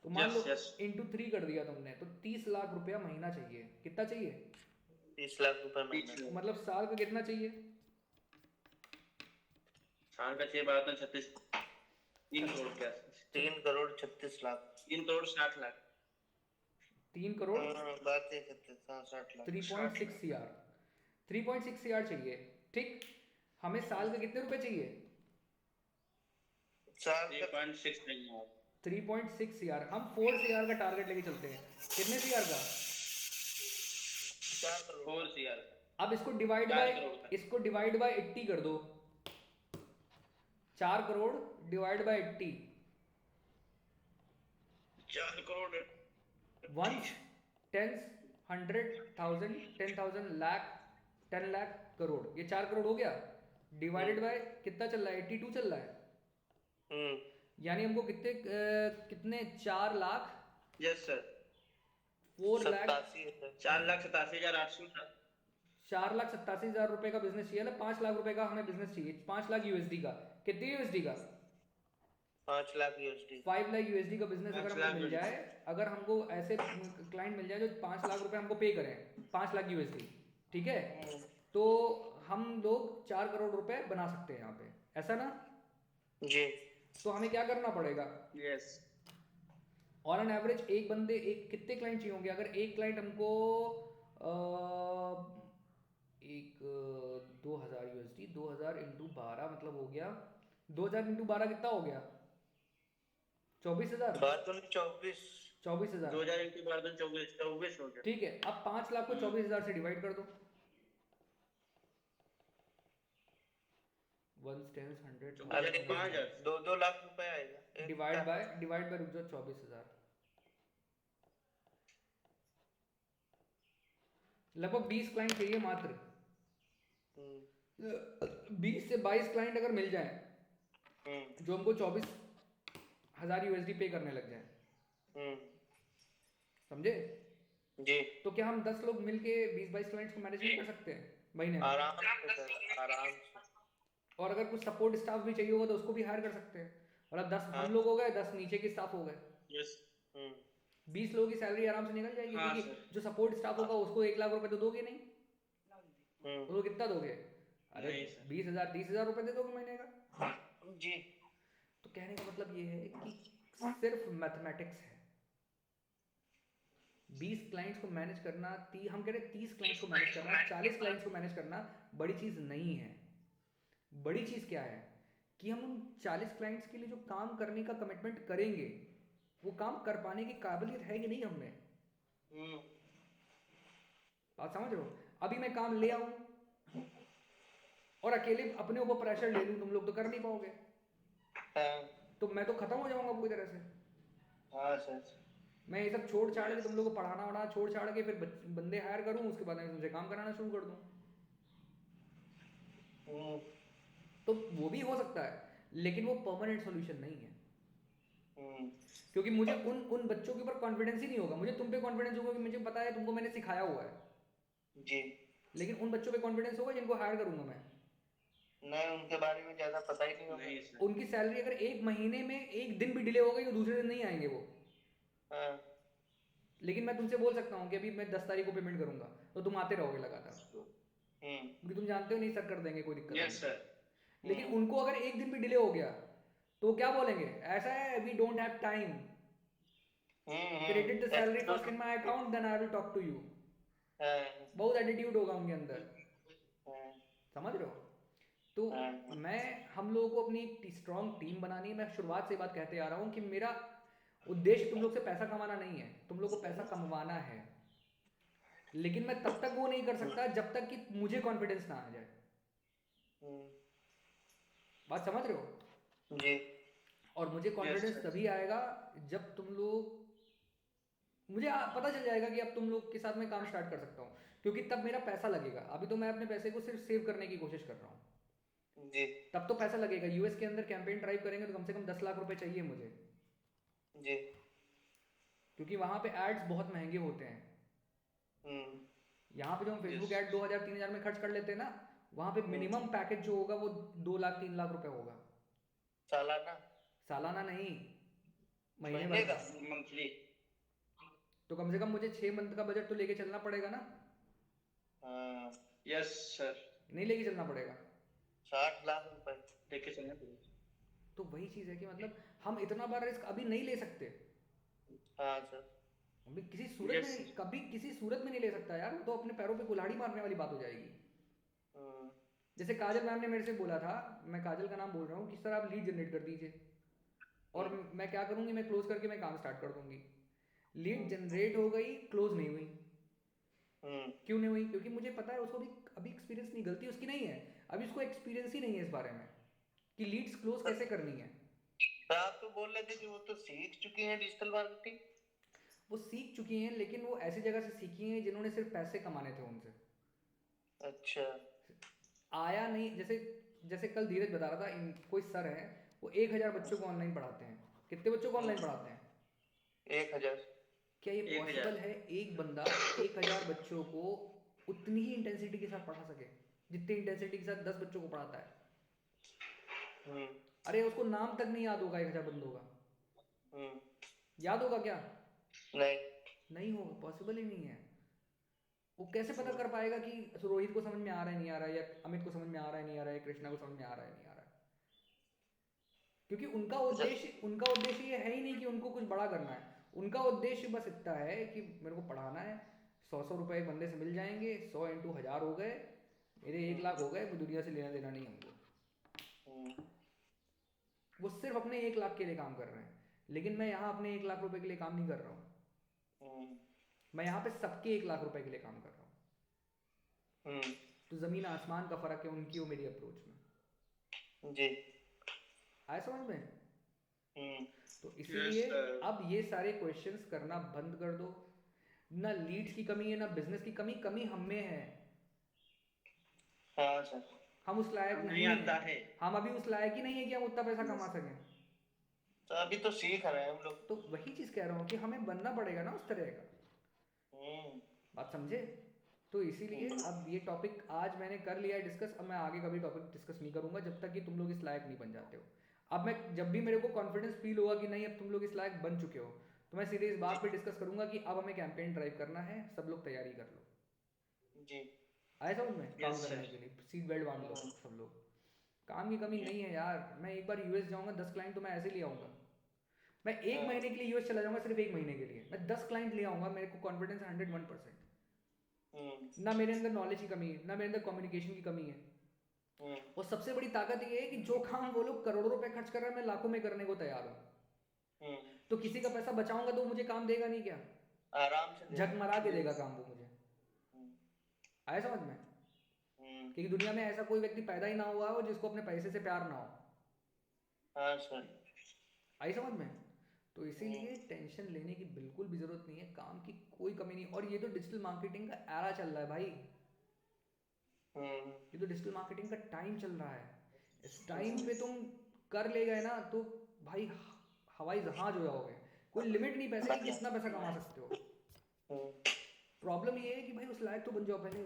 तो मान लो इंटू 3 कर दिया तुमने, तो 30 लाख रुपया महीना चाहिए। कितना चाहिए? 30 लाख रुपए महीना। मतलब साल का कितना चाहिए? साल का 6 बार 36, 3 करोड़ के आसपास। 3 करोड़ 36 लाख। 3 करोड़ 60 लाख। 3 करोड़ बात है 60 लाख। 3.6 CR, 3.6 CR चाहिए, ठीक। हमें साल का कितने रुपए चाहिए? साल का 3.6 नहीं है 3.6 CR। हम 4 CR का टारगेट लेके चलते हैं। कितने CR का? 4 करोड़। 4 CR। अब इसको डिवाइड बाय 80 कर दो। 4 करोड़ डिवाइड बाय 80, 4 करोड़ 1 10 100 1000 10,000 लाख 10 लाख करोड़, ये 4 करोड़ हो गया। डिवाइडेड बाय कितना चल रहा है? 82 चल रहा है। यानी हमको कितने 4 लाख, यस सर 4 लाख 4,87,800 था। 4,87,000 रुपए का बिजनेस चाहिए ना। 5 लाख रुपए का हमें बिजनेस चाहिए, 5 लाख यूएसडी का। कितने यूएसडी का? 5 लाख यूएसडी। 5 लाख यूएसडी का बिजनेस अगर हमको मिल जाए, अगर हमको ऐसे क्लाइंट मिल जाए जो 5 लाख रुपए हमको पे करें, 5 लाख यूएसडी, ठीक है, तो हम लोग 4 करोड़ रुपए बना सकते हैं यहाँ पे, ऐसा ना जी। तो हमें क्या करना पड़ेगा? यस ऑन एन एवरेज एक बंदे एक कितने क्लाइंट चाहिए होंगे? अगर एक क्लाइंट हमको एक 2000 यूएसडी, 2000 इंटू 12 मतलब हो गया 2000 इंटू 12 कितना हो गया? 24,000। 24,000 2000 इंटू 12 24 हो गया। ठीक है, अब 5 लाख को 24,000 से डिवाइड कर दो। 1 10 100 अरे 2 लाख रुपए आएगा। डिवाइड बाय रुक जाओ 24,000, लगभग 20 क्लाइंट चाहिए मात्र। 20 से 22 क्लाइंट अगर मिल जाए जो हमको 24,000 यूएसडी पे करने लग जाए, समझे जी, तो क्या हम 10 लोग मिलके 20-22 क्लाइंट्स को मैनेज नहीं कर सकते हैं महीने में? आराम से आराम से। और अगर कुछ सपोर्ट स्टाफ भी चाहिए होगा तो उसको भी हायर कर सकते हैं। मतलब 10 हम लोग हो गए, 10 नीचे के स्टाफ हो गए, यस 20 लोगों की सैलरी आराम से निकल जाएगी। क्योंकि जो सपोर्ट स्टाफ होगा उसको 1 लाख रुपए तो दोगे नहीं, तो कितना दोगे? अरे 20,000 30,000 रुपए दे दोगे महीने का। जी। तो कहने का मतलब ये है कि सिर्फ मैथमेटिक्स है। 20 क्लाइंट्स को मैनेज करना, हम कह रहे 30 क्लाइंट्स को मैनेज करना, 40 क्लाइंट्स को मैनेज करना बड़ी चीज नहीं है। बड़ी चीज क्या है कि हम उन 40 क्लाइंट्स के लिए जो काम करने का कमिटमेंट करेंगे, वो काम कर पाने की काबिलियत है कि नहीं हम में। बात समझ रहे हो? अभी मैं काम ले आऊं और अकेले अपने ऊपर प्रेशर ले लूं, तुम लोग तो कर नहीं पाओगे, तो मैं तो खत्म हो जाऊंगा पूरी तरह से। हाँ सर। मैं ये सब छोड़ छाड़ के तुम लोग को पढ़ाना छोड़ छाड़ के फिर बंदे हायर करूं, उसके बाद मैं तुमसे काम कराना शुरू कर दूं, तो वो भी हो सकता है, लेकिन वो परमानेंट सॉल्यूशन नहीं है। क्योंकि मुझे उन बच्चों के ऊपर कॉन्फिडेंस ही नहीं होगा। मुझे तुम पे कॉन्फिडेंस होगा कि मुझे पता है तुमको मैंने सिखाया हुआ है जी, लेकिन उन बच्चों पे कॉन्फिडेंस होगा जिनको हायर करूंगा मैं? नहीं, उनके बारे में ज्यादा पता ही नहीं होगा। उनकी सैलरी अगर एक महीने में एक दिन भी डिले हो गई तो दूसरे दिन नहीं आएंगे वो। लेकिन मैं तुमसे बोल सकता हूँ कि अभी मैं 10 तारीख को पेमेंट करूंगा, तो तुम आते रहोगे लगातार, क्योंकि तुम जानते हो नहीं सर कर देंगे, कोई दिक्कत नहीं। लेकिन उनको अगर एक दिन भी डिले हो गया तो क्या बोलेंगे? ऐसा है, we don't have time, credit the salary first in my account then I will talk to you. बहुत एटीट्यूड होगा उनके अंदर, समझ रहे हो? तो हम लोगों को अपनी एक स्ट्रॉन्ग टीम बनानी है। मैं शुरुआत से ये बात कहते आ रहा हूँ कि मेरा उद्देश्य तुम लोग से पैसा कमाना नहीं है, तुम लोग को पैसा कमवाना है। लेकिन मैं तब तक वो नहीं कर सकता जब तक कि मुझे कॉन्फिडेंस ना आ जाए। बात समझ रहे हो? जी। और मुझे कॉन्फिडेंस तभी आएगा जब तुम लोग, मुझे पता चल जाएगा कि अब तुम लोग के साथ मैं काम स्टार्ट कर सकता हूँ, क्योंकि तब मेरा पैसा लगेगा। अभी तो मैं अपने पैसे को सिर्फ सेव करने की कोशिश कर रहा हूँ। जी तब तो पैसा लगेगा। यूएस के अंदर कैंपेन ड्राइव करेंगे तो कम से कम 10 लाख रुपए चाहिए मुझे, जी। क्योंकि वहां पे एड्स बहुत महंगे होते हैं। हम्म। यहाँ पे जो हम फेसबुक Yes. ऐड 2,000-3,000 में खर्च कर लेते हैं ना, वहां पे मिनिमम पैकेज जो होगा वो 2 लाख 3 लाख रुपए होगा। सालाना? सालाना नहीं, महीने महीने भर का? का। मंथली। तो कम से कम मुझे 6 मंथ का बजट तो लेके चलना पड़ेगा ना, हाँ। Yes sir. नहीं लेके चलना पड़ेगा? 60 लाख रुपए। लेके चलना पड़ेगा। तो वही चीज है कि मतलब हम इतना बड़ा रिस्क अभी नहीं ले सकते। हाँ सर। अभी किसी सूरत Yes, में, sir. कभी किसी सूरत में नहीं ले सकता यार, वो तो अपने पैरों पे कुल्हाड़ी मारने वाली बात हो जाएगी। हम्म। जैसे काजल मैम ने मेरे से बोला था, मैं काजल का नाम बोल रहा हूँ, कि सर आप लीड जनरेट कर दीजिए और मैं क्या करूँगी, मैं क्लोज करके मैं काम स्टार्ट कर दूंगी। लीड जनरेट हो गई, क्लोज नहीं हुई। क्यों नहीं हुई? क्योंकि मुझे पता है उसको भी अभी एक्सपीरियंस नहीं, गलती उसकी नहीं है, अभी उसको एक्सपीरियंस ही नहीं है इस बारे में कि लीड्स क्लोज कैसे करनी है। तो आप तो बोल रहे थे कि वो तो सीख चुकी हैं डिजिटल मार्केटिंग। वो सीख चुकी हैं, लेकिन वो ऐसी जगह से सीखी हैं जिन्होंने सिर्फ पैसे कमाने थे उनसे। अच्छा। आया नहीं, जैसे जैसे कल धीरज बता रहा था, कोई सर है वो 1,000 बच्चों को ऑनलाइन पढ़ाते हैं। कितने बच्चों को ऑनलाइन पढ़ाते हैं? 1,000। क्या ये 1,000 पॉसिबल है एक बंदा 1,000 बच्चों को उतनी ही इंटेंसिटी के साथ पढ़ा सके जितनी इंटेंसिटी के साथ 10 बच्चों को पढ़ाता है? हम्म। अरे उसको नाम तक नहीं याद होगा 1,000 बंदों का। हम्म। याद होगा क्या? नहीं। नहीं होगा, पॉसिबल ही नहीं है। वो कैसे पता कर पाएगा कि रोहित को समझ में आ रहा है नहीं आ रहा है, या अमित को समझ में आ रहा है नहीं आ रहा है, कृष्णा को समझ में आ रहा है नहीं आ रहा है? क्योंकि उनका उद्देश्य ये है ही नहीं कि उनको कुछ बड़ा करना है। उनका उद्देश्य बस इतना है कि मेरे को पढ़ाना है, 100 रुपए एक बंदे से मिल जाएंगे, 100 × 1,000 हो गए, मेरे 1 लाख हो गए, कोई दुनिया से लेना देना नहीं हमको। वो सिर्फ अपने 1 लाख के लिए काम कर रहे हैं, लेकिन मैं यहाँ अपने 1 लाख रुपए के लिए काम नहीं कर रहा हूँ। मैं यहाँ पे सबके 1 लाख रुपए के लिए काम कर रहा हूँ। तो जमीन आसमान का फर्क है उनकी और मेरी अप्रोच में। जी। आया समझ में? तो Yes, इसीलिए sir. अब ये सारे क्वेश्चंस करना बंद कर दो। ना लीड्स की कमी है, ना बिजनेस की कमी हम में है। हाँ सर। हम उस लायक नहीं नहीं आता है, है। हम अभी उस लायक ही नहीं है कि हम उतना पैसा कमा सकें। तो अभी तो सीख रहे हैं हम लोग। तो वही चीज कह रहा हूँ कि हमें बनना पड़ेगा ना उस तरह का। बात समझे? तो इसीलिए अब ये टॉपिक आज मैंने कर लिया है डिस्कस, अब मैं आगे कभी टॉपिक डिस्कस नहीं करूंगा जब तक कि तुम लोग इस लायक नहीं बन जाते हो। अब मैं जब भी मेरे को कॉन्फिडेंस फील होगा कि नहीं अब तुम लोग इस लायक बन चुके हो, तो मैं सीधे इस बात पे डिस्कस करूंगा कि अब हमें कैंपेन ड्राइव करना है, सब लोग तैयारी कर लो। जी। आए समझ में? काम Yes, करने sir. के लिए सीट बेल्ट बांध लो सब लोग। काम की कमी नहीं है यार। मैं एक बार यूएस जाऊंगा, 10 क्लाइंट तो मैं ऐसे ले आऊंगा। मैं एक महीने के लिए यूएस चला जाऊंगा, सिर्फ 1 महीने के लिए मैं 10 क्लाइंट ले आऊंगा। मेरे को कॉन्फिडेंस है 101%। ना मेरे अंदर नॉलेज की कमी है, ना मेरे अंदर कम्युनिकेशन की कमी है। और सबसे बड़ी ताकत ये है कि जो काम वो लोग करोड़ों रुपए खर्च कर रहे हैं मैं लाखों में करने को तैयार हूँ। तो किसी का पैसा बचाऊंगा तो मुझे काम देगा नहीं क्या? आराम से झक मरा के देगा काम वो मुझे। आया समझ में? क्योंकि दुनिया में ऐसा कोई व्यक्ति पैदा ही ना हुआ हो जिसको अपने पैसे से प्यार ना हो। हाँ सर। आई समझ में? तो इसीलिए टेंशन लेने की बिल्कुल भी जरूरत नहीं है, काम की कोई कमी नहीं। और ये तो डिजिटल मार्केटिंग का एरा चल रहा है भाई, ये तो डिजिटल मार्केटिंग का टाइम चल रहा है। इस टाइम पे तुम कर ले गए ना तो भाई हवाई जहाज हो जाओगे। कोई लिमिट नहीं पैसे की, कितना पैसा कमा सकते हो। प्रॉब्लम ये है कि भाई उस लायक तो बन जाओ पहले।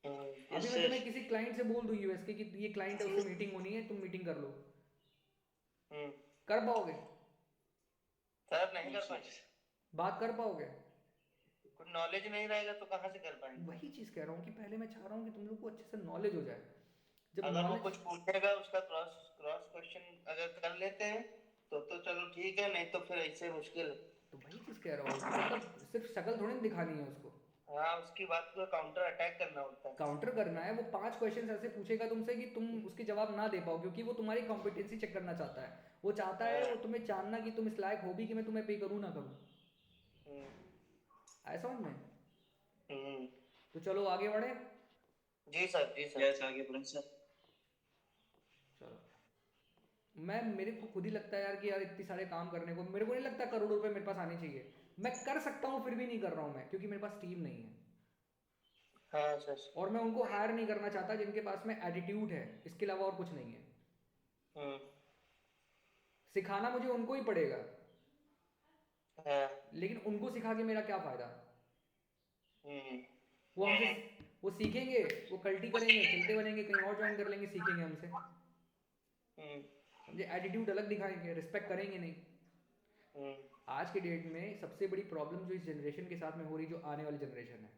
अभी मैं तुम्हें किसी क्लाइंट से बोल दूं यूएस के कि ये क्लाइंट है, उससे मीटिंग होनी है, तुम मीटिंग कर लो, कर पाओगे? सर नहीं कर पाएंगे। बात कर पाओगे? कुछ नॉलेज नहीं रहेगा तो कहाँ से कर पाएंगे? वही चीज कह रहा हूँ कि पहले मैं चाह रहा हूँ कि तुम लोग को अच्छे से नॉलेज हो जाए। जब अगर वो knowledge- कुछ पूछेगा उसका क्रॉस क्वेश्चन अगर कर लेते हैं तो चलो ठीक है, नहीं तो फिर ऐसे मुश्किल है। तो वही चीज कह रहा हूँ कि मतलब सिर्फ शक्ल थोड़ी ना दिखानी है उसको, हाँ उसकी बात को काउंटर अटैक करना होता है। काउंटर करना है। वो 5 क्वेश्चन ऐसे पूछेगा तुमसे कि तुम उसके जवाब ना दे पाओ, क्योंकि वो तुम्हारी कॉम्पिटेंसी चेक करना चाहता है। वो चाहता है वो तुम्हें जानना कि तुम इस लायक हो भी कि मैं तुम्हें पे करूँ ना करूँ। ऐसा समझ में? तो चलो आगे बढ़े। जी सर, जी सर। यस आगे बढ़ें सर। चलो मेरे को खुद ही लगता है यार कि यार इतनी सारे काम करने को मेरे को नहीं लगता करोड़ों रुपए मेरे पास आने चाहिए। मैं कर सकता हूँ फिर भी नहीं कर रहा हूँ मैं, क्योंकि मेरे पास टीम नहीं है। हाँ सर। और मैं उनको हायर नहीं करना चाहता जिनके पास में एटीट्यूड है, इसके अलावा और कुछ नहीं है। हम्म। सिखाना मुझे उनको ही पड़ेगा, हाँ। लेकिन उनको सिखा के मेरा क्या फायदा? हम्म। वो हमसे वो सीखेंगे, वो कल्टी करेंगे, चलते बनेंगे, कहीं और ज्वाइन कर लेंगे, सीखेंगे हमसे, हम्म। समझे? एटीट्यूड अलग दिखाएंगे, रिस्पेक्ट करेंगे नहीं। हम्म। आज के डेट में सबसे बड़ी प्रॉब्लम जो इस जनरेशन के साथ में हो रही, जो आने वाली जनरेशन है,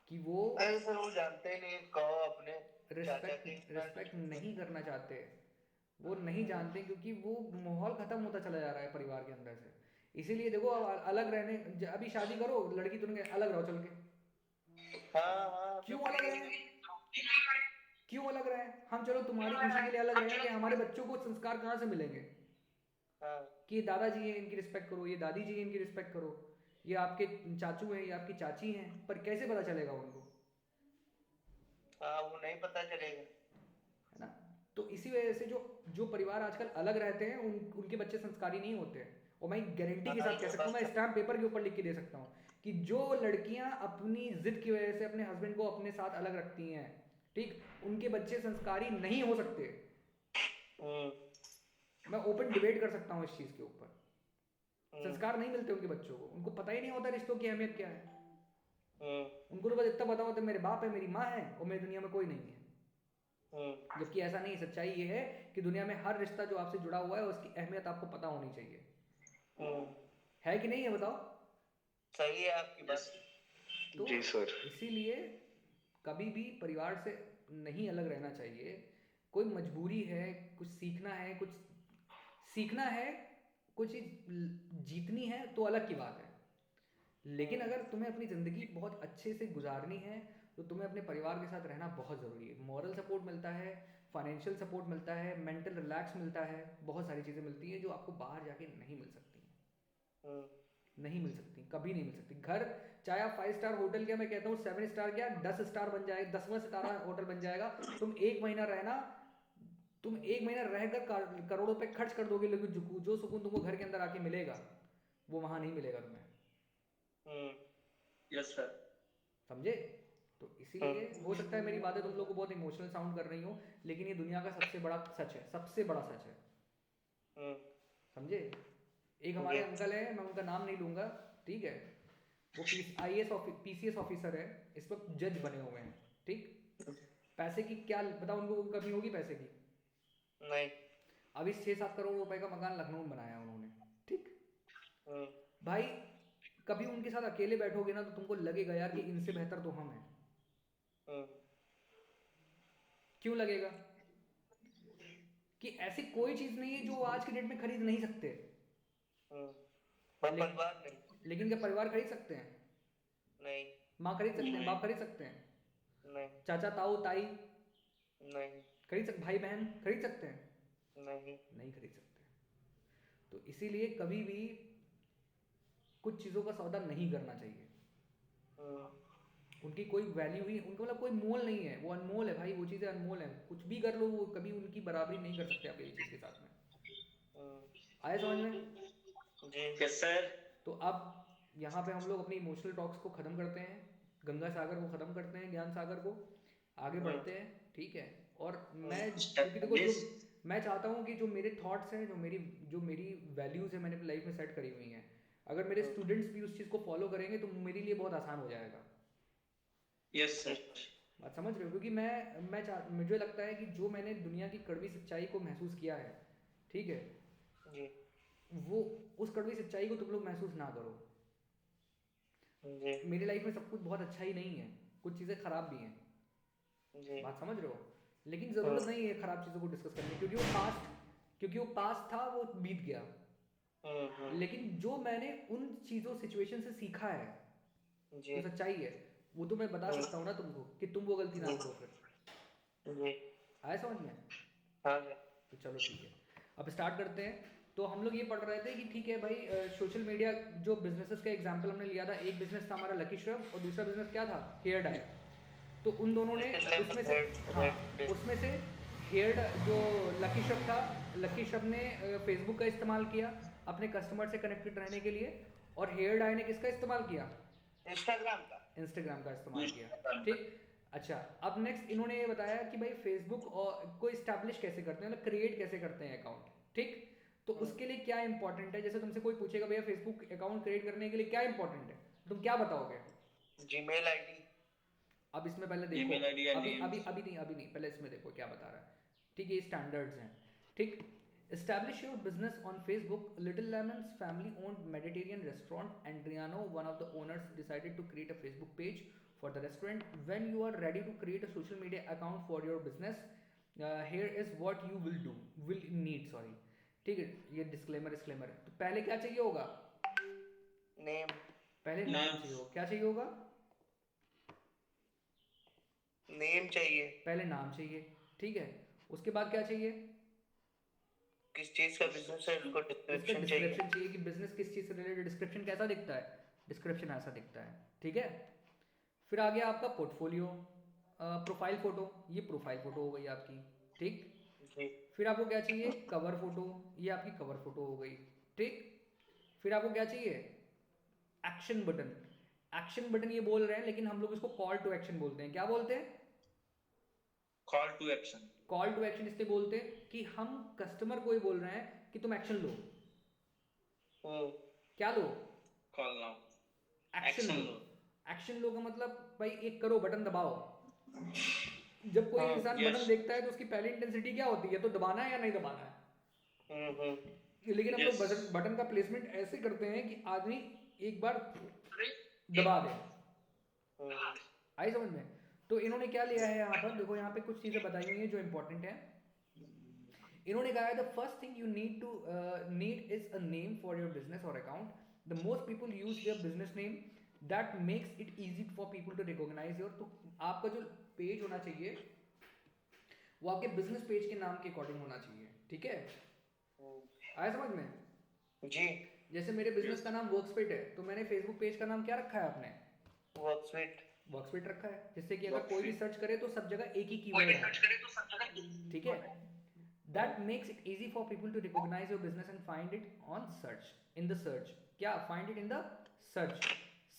कि वो अरे सर वो जानते ही नहीं, कहो अपने चाचा के रिस्पेक्ट नहीं करना चाहते। वो नहीं जानते क्योंकि वो माहौल खत्म होता चला जा रहा है परिवार के अंदर से। इसीलिए देखो, अब अलग रहने, अभी शादी करो, लड़की तुम अलग रहो चल के। हाँ हाँ। क्यों अलग रहे? क्यों अलग रहे? हम चलो तुम्हारी खुशी के लिए अलग रहे कि हमारे बच्चों को संस्कार कहाँ से मिलेंगे हाँ। कि ये दादाजी हैं इनकी रिस्पेक्ट करो, ये दादी जी हैं इनकी रिस्पेक्ट करो, ये आपके चाचू हैं, ये आपकी चाची हैं, पर कैसे पता चलेगा उनको? हाँ वो नहीं पता चलेगा, है ना? तो इसी वजह से जो जो परिवार आजकल अलग रहते हैं उनके बच्चे संस्कारी नहीं होते हैं। और मैं गारंटी के साथ कह सकता हूँ, मैं स्टैम्प पेपर के ऊपर लिख के दे सकता हूँ कि जो लड़कियां अपनी जिद की वजह से अपने हस्बैंड को अपने साथ अलग रखती हैं, ठीक, उनके बच्चे संस्कारी नहीं हो सकते। मैं ओपन डिबेट कर सकता हूँ इस चीज के ऊपर। संस्कार नहीं मिलते उनके बच्चों को, उनको पता ही नहीं होता रिश्तों की अहमियत क्या है। उनको तो बस इतना पता होता है मेरे बाप है, मेरी माँ है और मेरी दुनिया में कोई नहीं है। जबकि ऐसा नहीं, सच्चाई ये है कि दुनिया में हर रिश्ता जो आपसे जुड़ा हुआ है उसकी अहमियत आपको पता होनी चाहिए। है कि नहीं है, बताओ? सही है आपकी बात। तो जी सर। इसीलिए कभी भी परिवार से नहीं अलग रहना चाहिए। कोई मजबूरी है, कुछ सीखना है, कुछ चीज जीतनी है तो अलग की बात है। लेकिन अगर तुम्हें अपनी ज़िंदगी बहुत अच्छे से गुजारनी है तो तुम्हें अपने परिवार के साथ रहना बहुत ज़रूरी है। मॉरल सपोर्ट मिलता है, फाइनेंशियल सपोर्ट मिलता है, मेंटल रिलैक्स मिलता है, बहुत सारी चीज़ें मिलती हैं जो आपको बाहर जाके नहीं मिल सकती हैं। नहीं मिल सकती, कभी नहीं मिल सकती। घर चाहे आप 5 स्टार होटल क्या, मैं कहता हूँ 7 स्टार क्या 10 स्टार बन जाए, 10वां सितारा होटल बन जाएगा, तुम एक महीना रहकर करोड़ों रुपए खर्च कर दोगे, लेकिन जो सुकून तुमको घर के अंदर आके मिलेगा वो वहां नहीं मिलेगा तुम्हें। Yes sir. समझे? तो इसीलिए हो सकता है मेरी बातें तुम लोग को बहुत इमोशनल साउंड कर रही हो, लेकिन ये दुनिया का सबसे बड़ा सच है, सबसे बड़ा सच है। समझे? एक हमारे अंकल है, मैं उनका नाम नहीं लूंगा, ठीक है, वो PCS ऑफिसर है, इस वक्त जज बने हुए हैं, ठीक। पैसे की क्या बताओ, उनको कमी होगी पैसे की? नहीं। अभी 6-7 करोड़ रुपए का मकान लखनऊ में बनाया उन्होंने, ठीक। भाई कभी उनके साथ अकेले बैठोगे ना तो तुमको लगेगा यार कि इनसे बेहतर तो हम हैं। क्यों लगेगा? कि ऐसी कोई चीज नहीं है जो आज के डेट में खरीद नहीं सकते। परिवार नहीं। लेकिन क्या परिवार खरीद सकते हैं? नहीं। माँ खरीद सकते हैं? बाप खरीद सकते हैं? नहीं। चाचा ताऊ ताई नहीं। खरीद सकते? भाई बहन खरीद सकते हैं? नहीं खरीद सकते। तो इसीलिए कभी भी कुछ चीजों का सौदा नहीं करना चाहिए। उनकी कोई वैल्यू ही, उनका मतलब कोई मोल नहीं है, वो अनमोल है भाई, वो चीजें अनमोल है, कुछ भी कर लो वो कभी उनकी बराबरी नहीं कर सकते आप ये चीज के साथ में। आए समझ में? Yes sir. तो अब यहाँ पे हम लोग अपनी इमोशनल टॉक्स को खत्म करते हैं, गंगा सागर को खत्म करते हैं, ज्ञान सागर को आगे बढ़ते हैं, ठीक है। और मैं क्योंकि देखो मैं चाहता हूँ कि जो मेरे थॉट्स हैं, जो मेरी वैल्यूज है, मैंने अपनी लाइफ में सेट करी हुई हैं, अगर मेरे स्टूडेंट्स भी उस चीज़ को फॉलो करेंगे तो मेरे लिए बहुत आसान हो जाएगा। Yes sir. बात समझ रहे हो? क्योंकि मुझे लगता है कि जो मैंने दुनिया की कड़वी सच्चाई को महसूस किया है, ठीक है जी, वो उस कड़वी सच्चाई को तुम लोग महसूस ना करो। जी, मेरी लाइफ में सब कुछ बहुत अच्छा ही नहीं है, कुछ चीज़ें खराब भी हैं। जी। बात समझ रहे हो? लेकिन ज़रूरत नहीं है खराब चीज़ों को डिस्कस करने की, क्योंकि वो पास्ट था, वो बीत गया। लेकिन जो मैंने उन चीज़ों सिचुएशन से सीखा है, जो सच्चाई है, वो तो मैं बता सकता हूँ ना तुमको कि तुम वो गलती ना करो फिर। आया समझ में? हाँ। तो चलो ठीक है, अब स्टार्ट करते हैं। तो हम लोग ये पढ़ रहे थे कि ठीक है भाई, सोशल मीडिया जो बिजनेसेस का एग्जांपल हमने लिया था, एक बिजनेस था हमारा लकी श्रम और दूसरा बिजनेस क्या था? Hair dye. तो उन दोनों ने उसमें से हेयर जो लकी श्रम था, लकी श्रम ने फेसबुक का इस्तेमाल किया अपने कस्टमर से कनेक्टेड रहने के लिए, और हेयर डाई ने किसका इस्तेमाल किया? इंस्टाग्राम का इस्तेमाल किया, ठीक। अच्छा, अब नेक्स्ट इन्होंने ये बताया कि भाई फेसबुक और को इस्टेब्लिश कैसे करते हैं, मतलब क्रिएट कैसे करते हैं अकाउंट, ठीक। तो उसके लिए क्या इंपॉर्टेंट है, जैसे तुमसे कोई पूछेगा भैया फेसबुक अकाउंट क्रिएट करने के लिए क्या इंपॉर्टेंट है, तुम क्या बताओगे? Gmail ID. अब इसमें पहले देखो, ईमेल आईडी या अभी अभी नेम्स। अभी नहीं, पहले इसमें देखो क्या बता रहा है, ठीक है, ये स्टैंडर्ड्स हैं, ठीक। Establish your business on Facebook. Little Lemon's family-owned Mediterranean restaurant, Andriano, one of the owners, decided to create a Facebook page for the restaurant. When you are ready to create a social media account for your business, here is what you will do. Will need, sorry, ठीक है, ये डिस्क्लेमर है। तो पहले क्या चाहिए होगा? नेम। पहले नाम चाहिए होगा। क्या चाहिए होगा? नेम चाहिए। पहले नाम चाहिए, ठीक है। उसके बाद क्या चाहिए? किस चीज का बिजनेस है उसको डिस्क्रिप्शन चाहिए। डिस्क्रिप्शन चाहिए कि बिजनेस किस चीज से रिलेटेड, डिस्क्रिप्शन कैसा दिखता है, डिस्क्रिप्शन ऐसा दिखता है, ठीक है। फिर आ गया आपका पोर्टफोलियो, प्रोफाइल फोटो, ये प्रोफाइल फोटो हो गई आपकी, ठीक। जी। फिर आपको क्या चाहिए? कवर फोटो, ये आपकी कवर फोटो हो गई, ठीक। फिर आपको क्या चाहिए? Action button. एक्शन बटन ये बोल रहे हैं लेकिन हम लोग इसको कॉल टू एक्शन बोलते हैं। क्या बोलते हैं? Call to action. Call to action इसलिए बोलते हैं कि हम कस्टमर को ही बोल रहे हैं कि तुम एक्शन लो। क्या लो? Call now. एक्शन लो। एक्शन लो का मतलब भाई एक करो, बटन दबाओ। जब कोई इंसान yes. बटन देखता है तो उसकी पहली इंटेंसिटी क्या होती है? तो दबाना है या नहीं दबाना है? लेकिन हम Yes. लोग बटन का प्लेसमेंट ऐसे करते हैं कि आदमी एक बार दबा दे। आई समझ में? तो इन्होंने क्या लिया है यहाँ पर, देखो यहाँ पे कुछ चीजें बताई हुई हैं जो इंपॉर्टेंट है। इन्होंने कहा है the first thing you need is a name for your business और account. The most people use their business name that makes it easy for people to recognize your. तो आपका जो पेज होना चाहिए वो आपके बिजनेस पेज के नाम के अकॉर्डिंग होना चाहिए, ठीक है। आया समझ में? जी। जैसे मेरे बिजनेस का नाम वर्कस्पिट है, तो मैंने फेसबुक पेज का नाम क्या रखा है आपने? वर्कस्पिट रखा है, जिससे कि अगर कोई भी सर्च करे तो सब जगह एक ही कीवर्ड है, ठीक है। That makes it easy for people to recognize your business and find it on search, in the search। क्या? Find it in the search।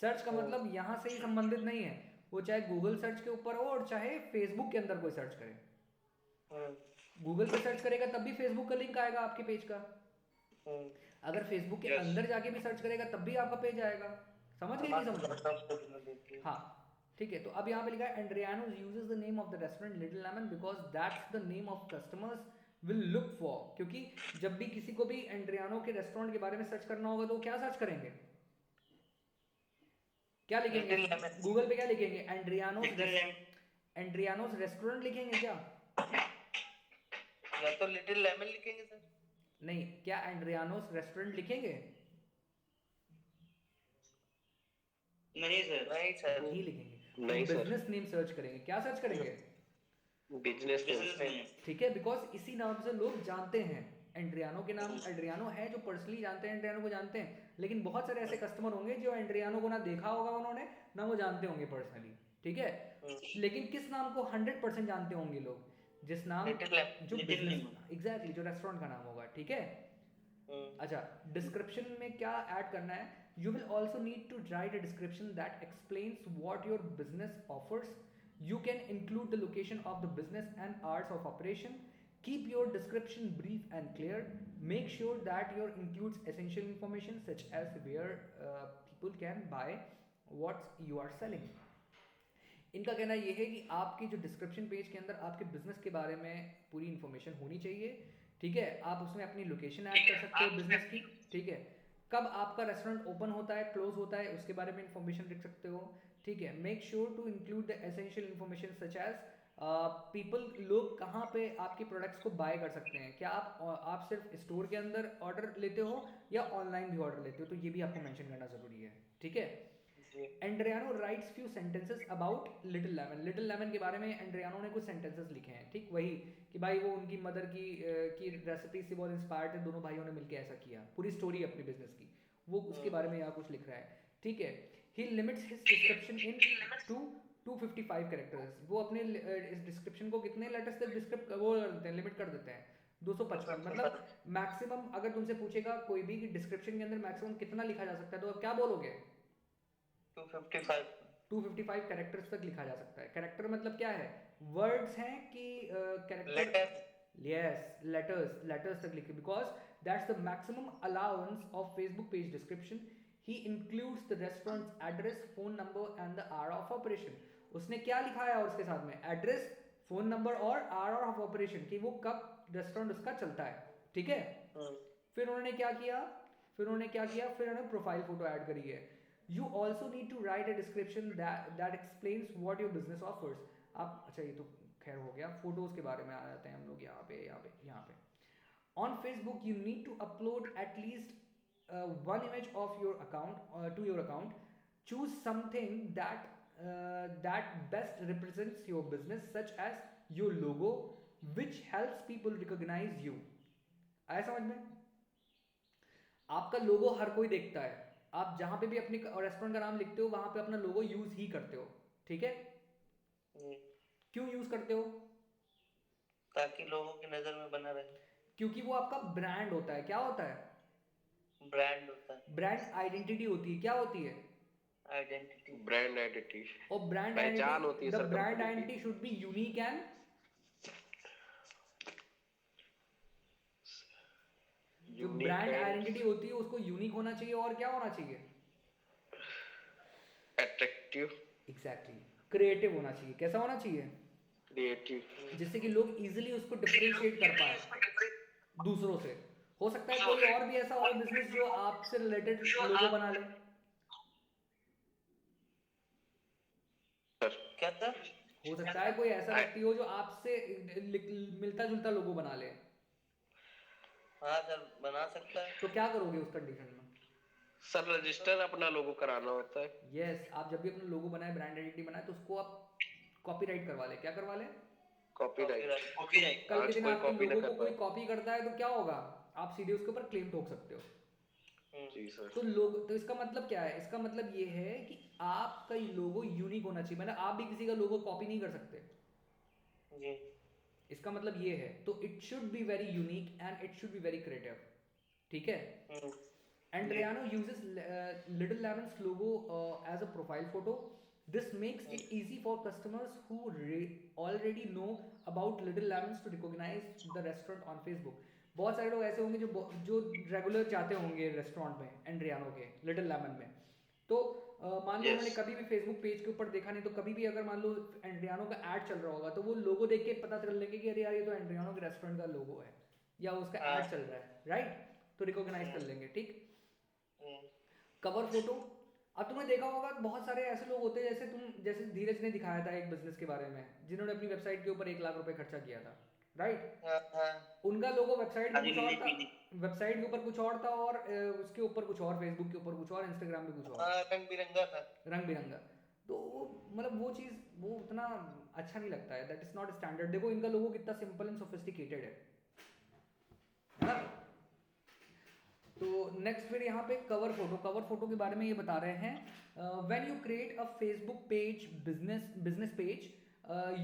Search का मतलब यहाँ से ही संबंधित नहीं है, वो चाहे गूगल सर्च के ऊपर हो और चाहे फेसबुक के अंदर कोई सर्च करे। गूगल पे सर्च करेगा तब भी फेसबुक का लिंक आएगा आपके पेज का, अगर फेसबुक के अंदर जाके भी सर्च करेगा तब भी आपका पेज आएगा। समझ गए? नहीं समझ? हाँ, ठीक है। तो अब यहाँ पे लिखा है Andriano uses the name of the restaurant little lemon because that's the name of customers will look for. क्योंकि जब भी किसी को भी एंड्रियानो के रेस्टोरेंट के बारे में सर्च करना होगा तो वो क्या सर्च करेंगे? क्या लिखेंगे गूगल पे? क्या लिखेंगे? एंड्रियानोस रेस्टोरेंट लिखेंगे क्या? या तो लिटिल लेमन लिखेंगे सर। नहीं, क्या एंड्रियानोस रेस्टोरेंट लिखेंगे? नहीं सर। नहीं सर। नहीं लिखेंगे, नहीं सर। बिजनेस नेम सर्च करेंगे। क्या सर्च करेंगे? Business name. ठीक है, बिकॉज इसी नाम से लोग जानते हैं एंड्रियानो के नाम। एंड्रियानो है जो पर्सनली जानते हैं, एंड्रियानो को जानते हैं, लेकिन बहुत सारे ऐसे कस्टमर होंगे जो एंड्रियानो को ना देखा होगा उन्होंने, ना वो जानते होंगे पर्सनली, ठीक है। लेकिन किस नाम को 100% जानते होंगे लोग? जिस नाम जो बिजनेस, एग्जैक्टली, जो रेस्टोरेंट का नाम होगा, ठीक है। अच्छा, डिस्क्रिप्शन में क्या ऐड करना है? You will also need to write a description that explains what your business offers. You can include the location of the business and hours of operation. Keep your description brief and clear. Make sure that your includes essential information such as where people can buy what you are selling. इनका कहना ये है कि आपकी जो डिस्क्रिप्शन पेज के अंदर आपके बिजनेस के बारे में पूरी इन्फॉर्मेशन होनी चाहिए, ठीक है। आप उसमें अपनी लोकेशन ऐड कर सकते हो बिजनेस की, ठीक है। कब आपका रेस्टोरेंट ओपन होता है, क्लोज होता है, उसके बारे में इन्फॉर्मेशन लिख सकते हो, ठीक है। Make sure to include the essential information such as people, लोग कहाँ पे आपके प्रोडक्ट्स को बाय कर सकते हैं। क्या आप सिर्फ स्टोर के अंदर ऑर्डर लेते हो या ऑनलाइन भी ऑर्डर लेते हो, तो ये भी आपको मेंशन करना जरूरी है, ठीक है। Andriano writes few sentences about little lemon. Little lemon के बारे में एंड्रियानो ने कुछ सेंटेंसेस लिखे हैं, ठीक। वही कि भाई वो उनकी मदर की रेसिपी से बहुत इंस्पायर्ड थे, दोनों भाइयों ने मिलकर ऐसा किया, पूरी स्टोरी अपनी बिजनेस की, वो उसके बारे में यहाँ कुछ लिख रहा है, ठीक है। He limits his description in to 255 characters। वो अपने इस डिस्क्रिप्शन को कितने लेटर्स तक वो लिमिट कर देते हैं? 255। मतलब मैक्सिमम अगर तुमसे पूछेगा कोई भी कि डिस्क्रिप्शन के अंदर मैक्सिमम कितना लिखा जा सकता है, तो आप क्या बोलोगे? 255। 255 कैरेक्टर्स तक लिखा जा सकता है। कैरेक्टर मतलब क्या है? वर्ड्स हैं कि कैरेक्टर, लेटर, यस, लेटर्स तक लिखे, because that's the maximum allowance of Facebook page description. He includes the restaurants address, phone number and the hour of operation. उसने क्या लिखा है और उसके साथ में एड्रेस, फोन नंबर और आवर ऑफ ऑपरेशन, कि वो कब रेस्टोरेंट उसका चलता है, ठीक है। फिर उन्होंने क्या किया, फिर उन्होंने प्रोफाइल फोटो ऐड करी है। You also need to write a description that explains what your business offers. आप, अच्छा ये तो खैर हो गया, फोटोज के बारे में आ जाते हैं हम लोग यहाँ पे। On Facebook you need to upload at least one image of your account to your account. Choose something that best represents your business, such as your logo, which helps people recognize you. आया समझ में? आपका लोगो हर कोई देखता है। आप जहां पे भी अपने रेस्टोरेंट का नाम लिखते हो वहां पे अपना लोगो यूज ही करते हो, ठीक है। क्यों यूज करते हो? ताकि लोगों की नजर में बना रहे। क्योंकि वो आपका ब्रांड होता है। क्या होता है? ब्रांड होता है, ब्रांड आइडेंटिटी होती है। क्या होती है? आइडेंटिटी, ब्रांड आइडेंटिटी, और ब्रांड पहचान होती है the sir brand company identity की। शुड बी यूनिक एंड जो यूनिक ब्रांड एंड आइडेंटिटी होती है उसको यूनिक होना चाहिए और क्या होना चाहिए? अट्रैक्टिव, एग्जैक्टली, क्रिएटिव होना चाहिए। कैसा होना चाहिए? क्रिएटिव। जिससे कि लोग इजीली उसको डिफरेंशिएट कर पाए दूसरों से। हो सकता है कोई और भी ऐसा हो बिजनेस जो आपसे रिलेटेड लोगो बना ले। क्या था? हो सकता है कोई ऐसा व्यक्ति हो जो आपसे मिलता जुलता लोगो बना ले। हाँ सर, बना सकता है। तो क्या करोगे उस कंडीशन में? सर रजिस्टर अपना लोगो कराना होता है। यस, आप जब भी अपना लोगो बनाए, ब्रांड आइडेंटिटी बनाए, तो उसको आप कॉपीराइट करवा ले। क्या करवा ले? कॉपीराइट। कल के आज दिन कोई आपके कॉपी ना लोगो कर को कोई पाए। कॉपी करता है तो क्या होगा? आप सीधे उसके ऊपर क्लेम ठोक सकते हो। जी सर। तो इसका मतलब क्या है? इसका मतलब ये है कि आपका लोगो यूनिक होना चाहिए। मतलब आप भी किसी का लोगो कॉपी नहीं कर सकते जी। इसका मतलब ये है। तो it should be very unique and it should be very creative, ठीक है। Andriano uses Little Lemon's logo as a profile photo. This makes it easy for customers who already know about Little Lemons to recognize the restaurant on Facebook. बहुत सारे लोग ऐसे होंगे जो रेगुलर जाते होंगे रेस्टोरेंट में एंड्रियानो के लिटिल लेमन में। तो मान लो उन्होंने कभी भी फेसबुक पेज के ऊपर देखा नहीं, तो कभी भी अगर मान लो एंड्रियानो का ऐड चल रहा होगा तो वो लोगो देख के पता कर लेंगे कि अरे यार ये तो एंड्रियानो के रेस्टोरेंट का लोगो है या उसका ऐड चल रहा है, राइट। तो रिकॉग्नाइज कर लेंगे, ठीक। कवर फोटो, अब तुमने देखा होगा बहुत सारे ऐसे लोग होते हैं, जैसे धीरज ने दिखाया था एक बिजनेस के बारे में, जिन्होंने अपनी वेबसाइट के ऊपर 1 लाख रुपए खर्चा किया था, राइट। उनका लोगो वेबसाइट पे कुछ और था, वेबसाइट के ऊपर कुछ और था और उसके ऊपर कुछ और, फेसबुक के ऊपर कुछ और, इंस्टाग्राम पे कुछ और, रंग बिरंगा था, रंग बिरंगा। तो मतलब वो चीज़ वो उतना अच्छा नहीं लगता है, दैट इज नॉट स्टैंडर्ड। देखो इनका लोगो कितना सिंपल एंड सोफिस्टिकेटेड है ना। तो नेक्स्ट फिर यहाँ पे कवर फोटो के बारे में ये बता रहे हैं। When you create a Facebook page, business page,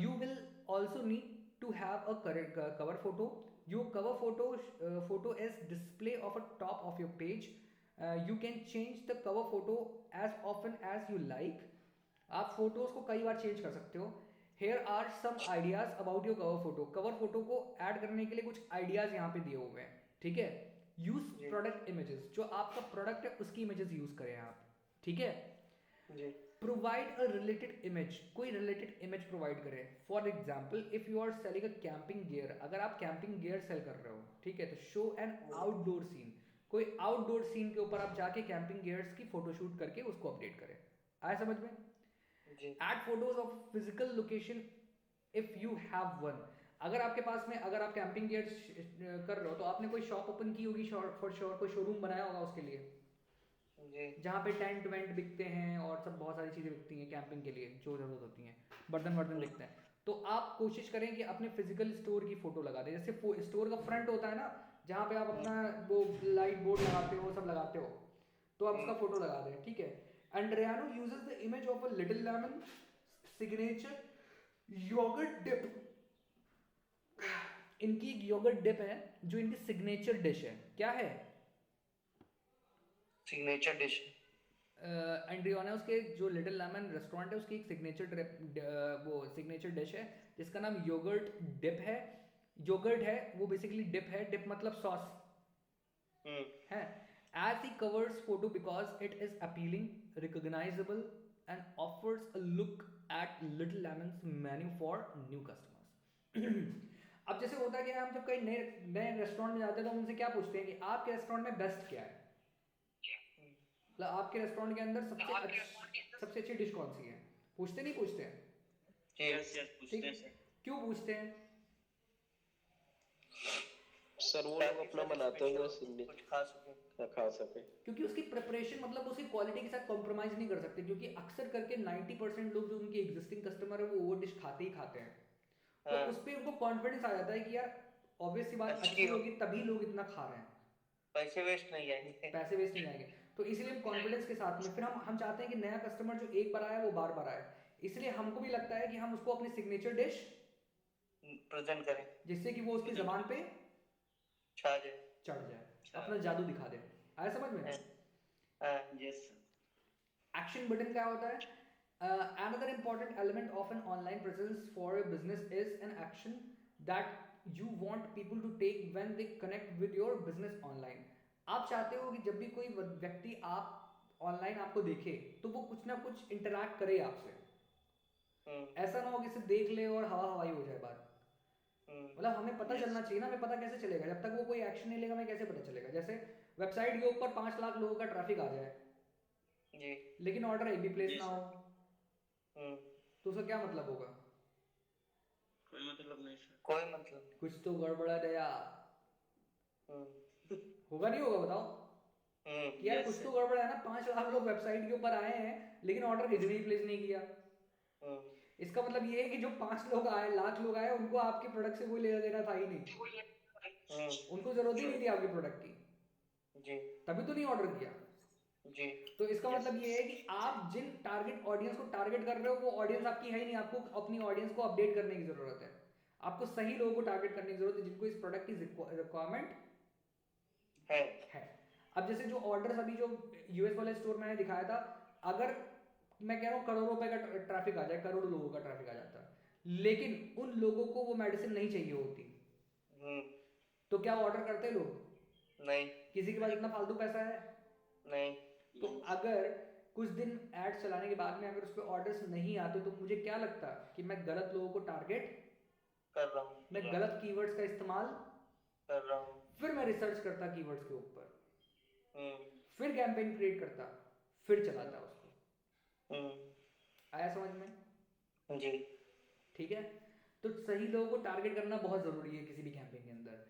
you will also need to have a cover photo. Your cover photo is display of a top of your page. You can change the cover photo as often as you like. आप फोटोज को कई बार चेंज कर सकते हो। Here are some ideas about your cover photo. Cover photo को ऐड करने के लिए कुछ आइडियाज यहाँ पे दिए हुए हैं, ठीक है। यूज प्रोडक्ट इमेजेस, जो आपका प्रोडक्ट है उसकी इमेजेस यूज करें आप, ठीक है। प्रोवाइड अ रिलेटेड इमेज, कोई रिलेटेड इमेज प्रोवाइड करें। For example if you are selling a camping gear, अगर आप कैंपिंग गियर सेल कर रहे हो, ठीक है, तो शो एन आउटडोर सीन, कोई आउटडोर सीन के ऊपर आप जाके कैंपिंग गियर्स की फोटोशूट करके उसको अपडेट करें। आया समझ में? Add photos of physical location if you have one. अगर आपके पास में, अगर आप कैंपिंग गियर कर रहे हो तो आपने कोई शॉप ओपन की होगी, फॉर श्योर कोई शोरूम बनाया होगा उसके लिए, जहाँ पे टेंट वेंट बिकते हैं और सब बहुत सारी चीज़ें बिकती हैं कैंपिंग के लिए जो जरूरत होती हैं, बर्तन वर्तन बिकते हैं। तो आप कोशिश करें कि अपने फिजिकल स्टोर की फोटो लगा दें। जैसे स्टोर का फ्रंट होता है ना, जहाँ पे आप अपना वो लाइट बोर्ड लगाते हो, सब लगाते हो, तो आप उसका फोटो लगा दें, ठीक है। Andriano uses the image of a Little Lemon signature yogurt dip. इनकी एक योगर्ट डिप है जो इनकी सिग्नेचर डिश है। क्या है? सिग्नेचर डिश, एंड्रियाना उसके जो लिटिल लेमन रेस्टोरेंट है उसकी एक सिग्नेचर डिश है जिसका नाम योगर्ट डिप है। योगर्ट है वो बेसिकली डिप है, डिप मतलब सॉस है। As he covers photo because it is appealing, recognizable and offers a look at Little Lemon's menu for new customers. अब जैसे होता है कि हम जब कहीं नए नए रेस्टोरेंट में जाते हैं तो उनसे क्या पूछते हैं कि आपके रेस्टोरेंट में बेस्ट क्या है, मतलब आपके रेस्टोरेंट के अंदर सबसे अच्छी डिश कौन सी है, पूछते नहीं पूछते हैं? यस यस पूछते हैं सर। क्यों पूछते हैं? सर वो लोग अपना बनाते हैं कुछ खा सके। क्योंकि उसकी प्रिपरेशन मतलब उसकी क्वालिटी के साथ कॉम्प्रोमाइज नहीं कर सकते, क्योंकि अक्सर करके 90% लोग जो उनके एग्जिस्टिंग कस्टमर है वो डिश खाते ही खाते हैं। तो उस पे उनको कॉन्फिडेंस आ जाता है कि यार ऑब्वियस सी बात अच्छी होगी तभी लोग इतना खा रहे हैं, पैसे वेस्ट नहीं जाएंगे। तो इसलिए हम कॉन्फिडेंस के साथ में फिर हम चाहते हैं कि नया कस्टमर जो एक बार आया वो बार बार आए, इसलिए हमको भी लगता है कि हम उसको अपनी सिग्नेचर डिश प्रेजेंट करें जिससे कि वो उसकी जबान पे चढ़ जाए, अपना जादू दिखा दे। आया समझ में? यस एक्शन बटन क्या होता है? Another important element of an online presence for a business is an action that you want people to take when they connect with your business online. आप चाहते हो कि जब भी कोई व्यक्ति आप ऑनलाइन आपको देखे तो वो कुछ ना कुछ इंटरैक्ट करे आपसे, ऐसा ना हो कि सिर्फ देख ले और हवा हवाई हो जाए बात। मतलब हमें पता चलना चाहिए ना, हमें पता कैसे चलेगा जब तक वो कोई एक्शन नहीं लेगा, हमें कैसे पता चलेगा? जैसे वेबसाइट के ऊपर 5 लाख लोगों का ट्रैफिक आ जाए जी लेकिन ऑर्डर एक भी प्लेस ना हो तो उसका क्या मतलब होगा? कोई मतलब नहीं सर। कोई मतलब कुछ तो गड़बड़ा गया होगा नहीं होगा बताओ कि यार कुछ तो गड़बड़ है ना। 5 लाख लोग वेबसाइट के ऊपर आए हैं लेकिन ऑर्डर किसी ने प्लेस नहीं किया। इसका मतलब ये है कि जो 5 लोग आए, लाख लोग आए, उनको आपके प्रोडक्ट से कोई लेना देना था ही नहीं, उनको जरूरत ही नहीं थी आपके प्रोडक्ट की, जी तभी तो नहीं ऑर्डर किया जी। तो इसका मतलब ये है कि आप जिन टारगेट ऑडियंस को टारगेट कर रहे हो वो ऑडियंस आपकी है ही नहीं, आपको अपनी ऑडियंस को अपडेट करने की जरूरत है, आपको सही लोगों को टारगेट करने की जरूरत है जिनको इस प्रोडक्ट की रिक्वायरमेंट है। अब जैसे जो ऑर्डर्स अभी जो यूएस वाले स्टोर मैंने दिखाया था, अगर मैं कह रहा हूँ करोड़ों रुपए का ट्रैफिक आ जाए, करोड़ों लोगों का ट्रैफिक आ जाता है लेकिन उन लोगों को वो मेडिसिन नहीं चाहिए होती, तो क्या ऑर्डर करते लोग? नहीं। किसी के पास इतना फालतू पैसा है? नहीं। तो अगर कुछ दिन एड चलाने के बाद में अगर उस पर ऑर्डर्स नहीं आते तो मुझे क्या लगता कि मैं गलत लोगों को टारगेट कर रहा हूँ, मैं गलत कीवर्ड्स का इस्तेमाल कर रहा हूँ। फिर मैं रिसर्च करता कीवर्ड्स के ऊपर, फिर कैंपेन क्रिएट करता, फिर चलाता उसको। आया समझ में? जी ठीक है, तो सही लोगों को टारगेट करना बहुत जरूरी है किसी भी कैंपेन के अंदर।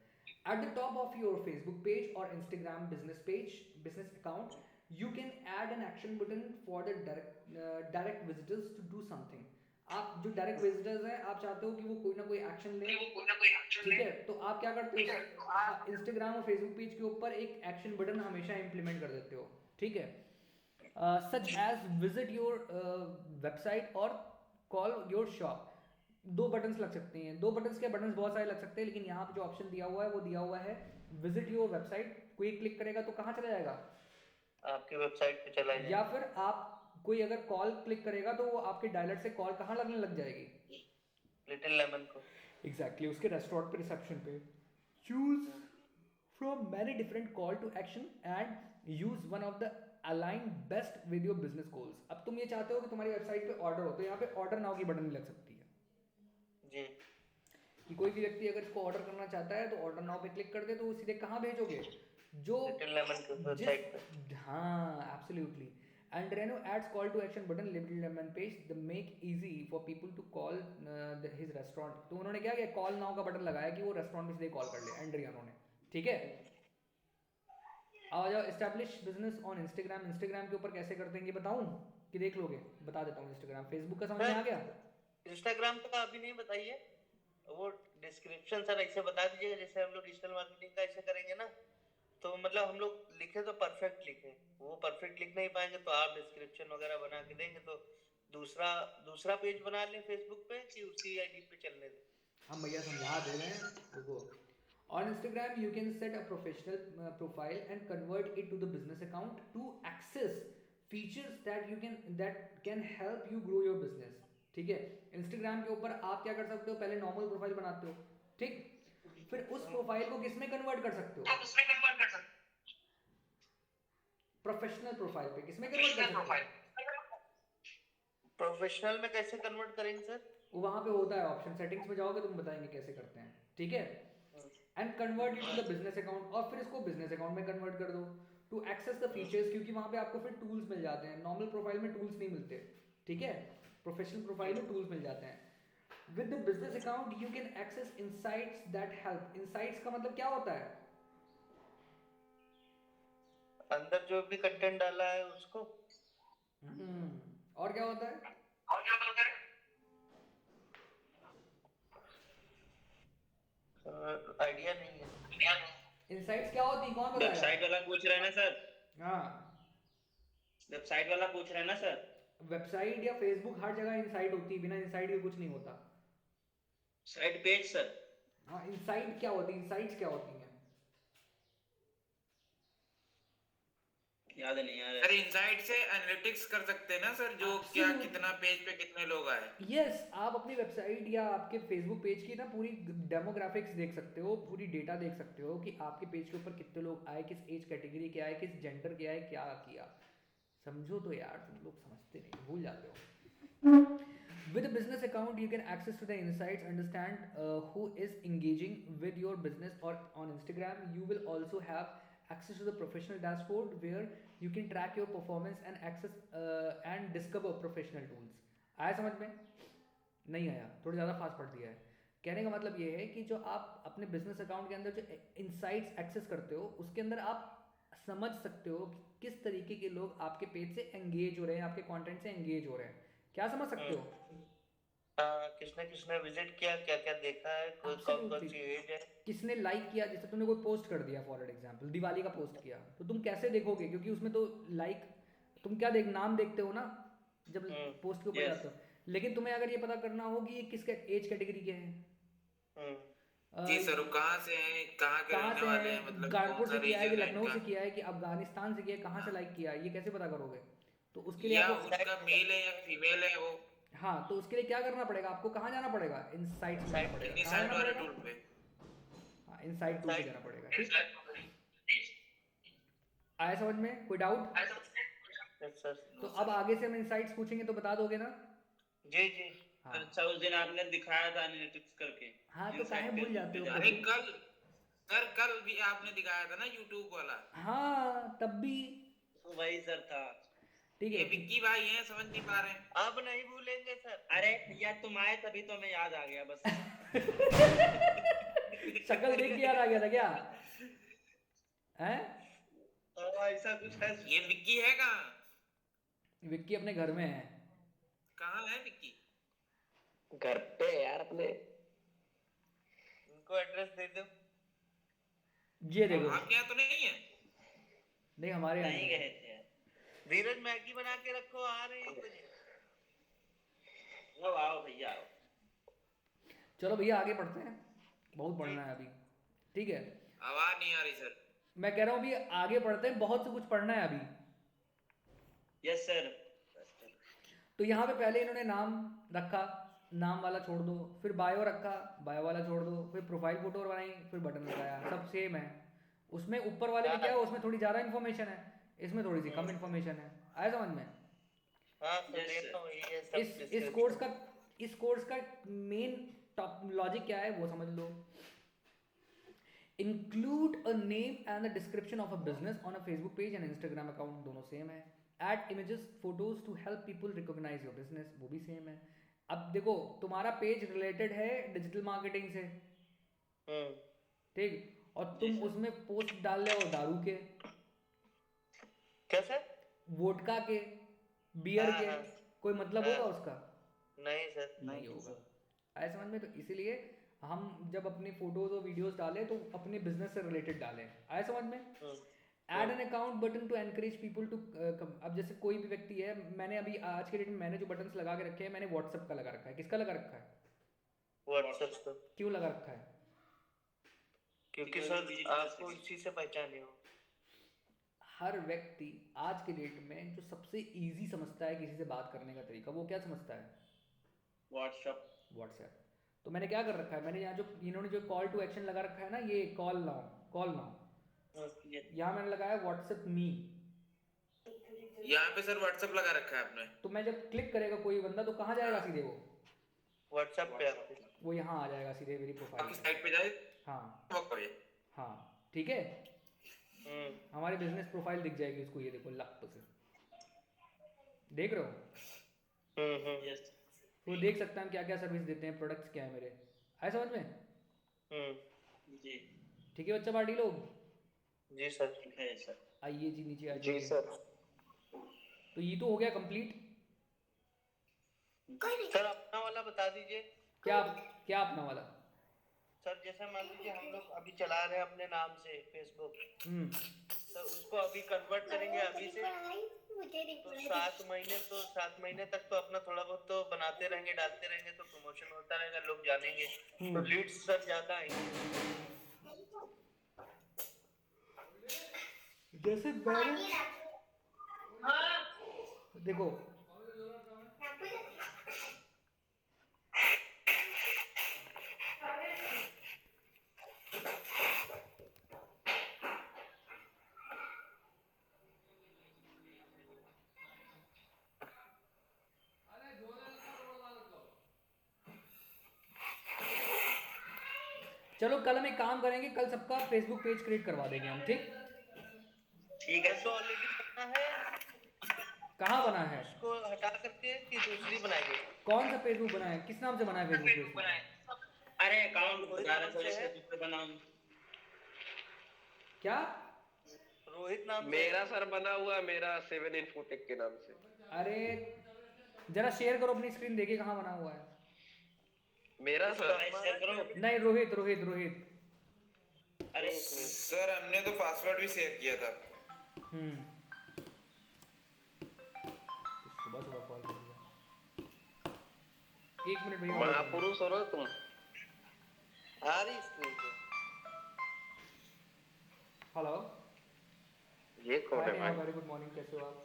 At the top of your Facebook page or Instagram business account, you can add an action button for the direct visitors to do something. आप जो डायरेक्ट विजिटर्स हैं आप चाहते हो कि वो कोई ना कोई एक्शन ले, ठीक है, तो आप क्या करते हो? इंस्टाग्राम और फेसबुक पेज के ऊपर एक एक्शन बटन हमेशा इंप्लीमेंट कर देते हो, ठीक है, such as visit your website और कॉल योर शॉप। 2 बटन्स लग सकते हैं, 2 बटन्स के बटन्स बहुत सारे लग सकते हैं लेकिन यहाँ पे जो ऑप्शन दिया हुआ है वो दिया हुआ है विजिट योर वेबसाइट। कोई क्लिक करेगा तो कहाँ चला जाएगा? आपकी वेबसाइट पे चला जाएगा। या फिर आप कोई अगर कॉल क्लिक करेगा तो वो आपके डायलर से कॉल कहाँ लगने लग जाएगी? लिटिल लेमन को। एग्जैक्टली, उसके रेस्टोरेंट पे रिसेप्शन पे। Choose from many different call to action and use one of the align best with your business goals. अब तुम ये चाहते हो कि तुम्हारी वेबसाइट पे ऑर्डर हो तो यहाँ पे ऑर्डर नाउ की बटन लग सकती है जी, कि कोई भी व्यक्ति अगर इसको ऑर्डर करना चाहता है तो ऑर्डर नाउ पे क्लिक कर दे तो वो सीधे कहाँ भेजोगे? जो लिटिल लेमन की वेबसाइट पे। हाँ absolutely. And Reno adds call to action button Little Lemon page the make easy for people to call his restaurant। तो उन्होंने क्या किया, कॉल नाउ का बटन लगाया कि वो रेस्टोरेंट में सीधे कॉल कर ले एंड्रियानो ने, ठीक है। आ जाओ establish business on Instagram. Instagram के ऊपर कैसे करते हैं ये बताऊं कि देख लोगे? बता देता हूँ। इंस्टाग्राम, फेसबुक का समझ में आ गया? इंस्टाग्राम का अभी नहीं बताइए, वो डिस्क्रिप्शन सर ऐसे बता दीजिएगा जैसे हम लोग डिजिटल मार्केटिंग का ऐसे करेंगे ना, तो मतलब हम लोग लिखे तो परफेक्ट लिखे, वो परफेक्ट लिख नहीं पाएंगे तो आप डिस्क्रिप्शन वगैरह बना के देंगे तो दूसरा पेज बना लें फेसबुक पे कि उसी आईडी पे चलने दें। हम भैया समझा दे रहे हैं देखो। On Instagram, you can set a professional profile and convert it to the business account to access features that can help you grow your business। ठीक है, इंस्टाग्राम के ऊपर आप क्या कर सकते हो, पहले नॉर्मल प्रोफाइल बनाते हो, ठीक, फिर उस प्रोफाइल को किसमें कन्वर्ट कर सकते हो, प्रोफेशनल प्रोफाइल पे किसमें कन्वर्ट कर सकते हो। प्रोफेशनल में कैसे कन्वर्ट करेंगे सर? वो वहां पे होता है ऑप्शन, सेटिंग्स में जाओगे तुम बताएंगे कैसे करते हैं, ठीक है। And convert it to the business account, और फिर इसको बिजनेस अकाउंट में कन्वर्ट कर दो टू एक्सेस द फीचर्स, क्योंकि वहां पे आपको फिर टूल्स मिल जाते हैं, नॉर्मल प्रोफाइल में टूल्स नहीं मिलते, ठीक है, प्रोफेशनल प्रोफाइल में टूल्स मिल जाते हैं। With the business account you can access insights that help. Insights का मतलब क्या होता है, अंदर जो भी कंटेंट डाला है उसको। और क्या होता है, आइडिया नहीं है। इनसाइट्स क्या होती है, कौन बताएगा। वेबसाइट वाला पूछ रहे हैं ना सर, हाँ, वेबसाइट वाला पूछ रहे हैं ना सर। वेबसाइट या फेसबुक हर जगह इनसाइट होती है, बिना इनसाइट के कुछ नहीं होता। Site page sir. हाँ, इनसाइट क्या होती है, इनसाइट्स क्या होती हैं, याद नहीं आ सर रहा। इनसाइट से एनालिटिक्स कर सकते हैं ना सर, जो क्या कितना पेज पे कितने लोग आए। यस, आप अपनी वेबसाइट या आपके फेसबुक पेज की ना पूरी डेमोग्राफिक्स देख सकते हो, पूरी डेटा देख सकते हो कि आपके पेज के ऊपर कितने लोग आए, किस एज कैटेगरी के आए, किस जेंडर के आए, क्या किया। समझो तो यार, तुम लोग समझते नहीं, भूल जाते हो। With a business account, you can access to the insights, understand who is engaging with your business, or on Instagram, you will also have access to the professional dashboard where you can track your performance and access and discover professional tools। आया समझ में? नहीं आया, थोड़ा ज़्यादा फास्ट पढ़ दिया है। कहने का मतलब ये है कि जो आप अपने बिजनेस अकाउंट के अंदर जो इंसाइट्स एक्सेस करते हो, उसके अंदर आप समझ सकते हो कि किस तरीके के लोग आपके पेज से एंगेज हो रहे हैं, आपके कंटेंट से एंगेज हो रहे हैं। क्या समझ सकते हो? किसने किसने विजिट किया, क्या क्या देखा है, कौन कौन सी एज है, किसने लाइक किया। जैसे तुमने कोई पोस्ट कर दिया फॉर एग्जांपल, दिवाली का पोस्ट किया, तो तुम कैसे देखोगे, क्योंकि उसमें तो लाइक, तुम क्या देख, नाम देखते हो ना जब पोस्ट के ऊपर जाते हो, लेकिन तुम्हें अगर ये पता करना हो कि ये किस एज कैटेगरी के हैं, जी सर, वो कहाँ से हैं, कहाँ के कहाँ रहने से वाले है, हैं, मतलब कानपुर कौन से सा किया है कि रीजन है लखनऊ से इनका, किया है कि अफगानिस्तान से किया है, कहाँ से लाइक किया है, ये कैसे पता करोगे। तो उसके लिए या आपको, उनका मेल है या फीमेल है वो। हाँ, तो उसके लिए क्या करना पड़ेगा, आपको कहाँ जाना पड़ेगा, इनसाइट्स में जाना पड़ेगा। कहाँ इनसाइट जाना वाले पड़ेगा? टूल पे। हाँ, इनसाइट टूल पे जाना पड़ेगा, ठीक। आया समझ में, कोई डाउट? सर? तो अब आगे से हम इनसाइट्स पूछेंगे तो बता दोगे ना? जी जी। हाँ अच्छा, उस दिन आपने दिखाया था एनालिटिक्स करके। हाँ, तो Insight काहे भूल Facebook जाते पे हो जा अरे कभी। कल सर, कल भी आपने दिखाया था ना यूट्यूब वाला। हाँ, तब भी तो वही सर था। ठीक ये है। विक्की भाई हैं, समझ नहीं पा रहे हैं। अब नहीं भूलेंगे सर। अरे भैया तुम आए तभी तो हमें याद आ गया बस। शक्ल देख के याद आ गया था क्या? हैं? ऐसा कुछ है। ये विक्की है कहाँ? विक्की अपने घर में है। कहाँ है विक्की? घर पे यार अपने। उनको एड्रेस दे दो। ये देखो, आपके यहाँ तो नहीं है? नहीं हमारे यहाँ नहीं नहीं है। गए थे। धीरज मैगी बना के रखो, आ रहे हैं 1 बजे। आओ आओ भैया आओ। चलो भैया आगे बढ़ते हैं, बहुत पढ़ना है अभी, ठीक है। आवाज नहीं आ रही सर। मैं कह रहा हूँ अभी आगे बढ़ते हैं, बहुत से कुछ पढ़ना है अभी। Yes sir. तो यहाँ पे पहले इन्होंने नाम रखा, नाम वाला छोड़ दो, फिर बायो रखा, बायो वाला छोड़ दो, फिर प्रोफाइल फोटो बनाई, फिर बटन लगाया, सब सेम है। उसमें ऊपर वाले में क्या है, उसमें थोड़ी ज़्यादा इन्फॉर्मेशन है, इसमें थोड़ी सी कम इन्फॉर्मेशन है। आया समझ में? हाँ सर, देखता हूँ ये सब इस कोर्स का मेन टॉप लॉजिक क्या है वो समझ लो। Include a name and the description of a business on a Facebook page and Instagram account, दोनों सेम है। Add images photos to help people recognize your business, वो भी सेम है। अब देखो, तुम्हारा पेज रिलेटेड है डिजिटल मार्केटिंग से, ठीक, और तुम उसमें पोस्ट डाल रहे हो दारू के, क्या सर? वोडका के, बियर हाँ, के, हाँ। कोई मतलब होगा उसका? नहीं सर। नहीं होगा। आया समझ में? तो इसीलिए हम जब अपनी फोटोज और वीडियोस डालें तो अपने बिजनेस से रिलेटेड डालें। आया समझ में? Add an account button to encourage people to, अब जैसे कोई भी व्यक्ति है, मैंने अभी आज के डेट में मैंने जो बटन्स लगा के रखे हैं, मैंने व्हाट्सएप का लगा रखा है। किसका लगा रखा है? व्हाट्सएप का। क्यों लगा रखा है? क्योंकि सर आपको इसी से पहचाने हो। हर व्यक्ति आज के डेट में जो सबसे इजी समझता है किसी से बात करने का तरीका, वो क्या समझता है? व्हाट्सएप। व्हाट्सएप। तो मैंने क्या कर रखा है, मैंने यहाँ जो इन्होंने जो कॉल टू एक्शन लगा रखा है ना, ये कॉल नाउ, यहाँ मैंने लगाया व्हाट्सएप मी। यहाँ पे सर व्हाट्सएप लगा रखा है आपने? तो मैं जब क्लिक करेगा कोई बंदा तो कहाँ जाएगा सीधे? व्हाट्सएप पे आपके वो यहाँ आ जाएगा सीधे मेरी प्रोफाइल आपकी पे। साइट पे जाए, हाँ पे। हाँ ठीक है, हमारी बिजनेस प्रोफाइल दिख जाएगी उसको, ये देखो लप से, देख रहे हो? यस वो देख सकता है हम क्या क्या सर्विस देते हैं, प्रोडक्ट्स क्या है मेरे, आए समझ में? जी ठीक है बच्चा पार्टी लोग, जी सर। ठीक है सर। आइए जी नीचे आ जी जाइए। सर। तो ये तो हो गया कंप्लीट। सर अपना वाला बता दीजिए। क्या क्या अपना वाला? सर जैसे मान लीजिए हम लोग अभी चला रहे हैं अपने नाम से फेसबुक, तो उसको अभी कन्वर्ट करेंगे अभी से, तो 7 महीने तक तो अपना थोड़ा बहुत तो बनाते रहेंगे, डालते रहेंगे, तो प्रमोशन होता रहेगा, लोग जानेंगे, तो लीड्स सर ज्यादा आएंगे। जैसे मैंने देखो चलो कल हम एक काम करेंगे, कल सबका फेसबुक पेज क्रिएट करवा देंगे हम, ठीक? ठीक है। तो ऑलरेडी बना है, कहाँ बना है? उसको हटा करके कि दूसरी बनाएंगे? कौन सा फेसबुक बना है, किस नाम से बना है फेसबुक पेज? अरे अकाउंट बता रहा था इसलिए दूसरे बनाऊं। क्या? रोहित नाम से मेरा सर बना हुआ, मेरा 7 इन्फोटेक के नाम से। अरे जरा शेयर करो अपनी स्क्रीन, देखिए कहाँ बना हुआ है। मेरा सर शेयर करो। नहीं रोहित। अरे सर हमने तो पासवर्ड भी शेयर किया था। सुबह कॉल कर दिया। 1 मिनट भैया। महापुरुष हो ना तुम। आ रही स्क्रीन पे। हेलो, ये कौन है भाई? वेरी गुड मॉर्निंग, कैसे हो आप?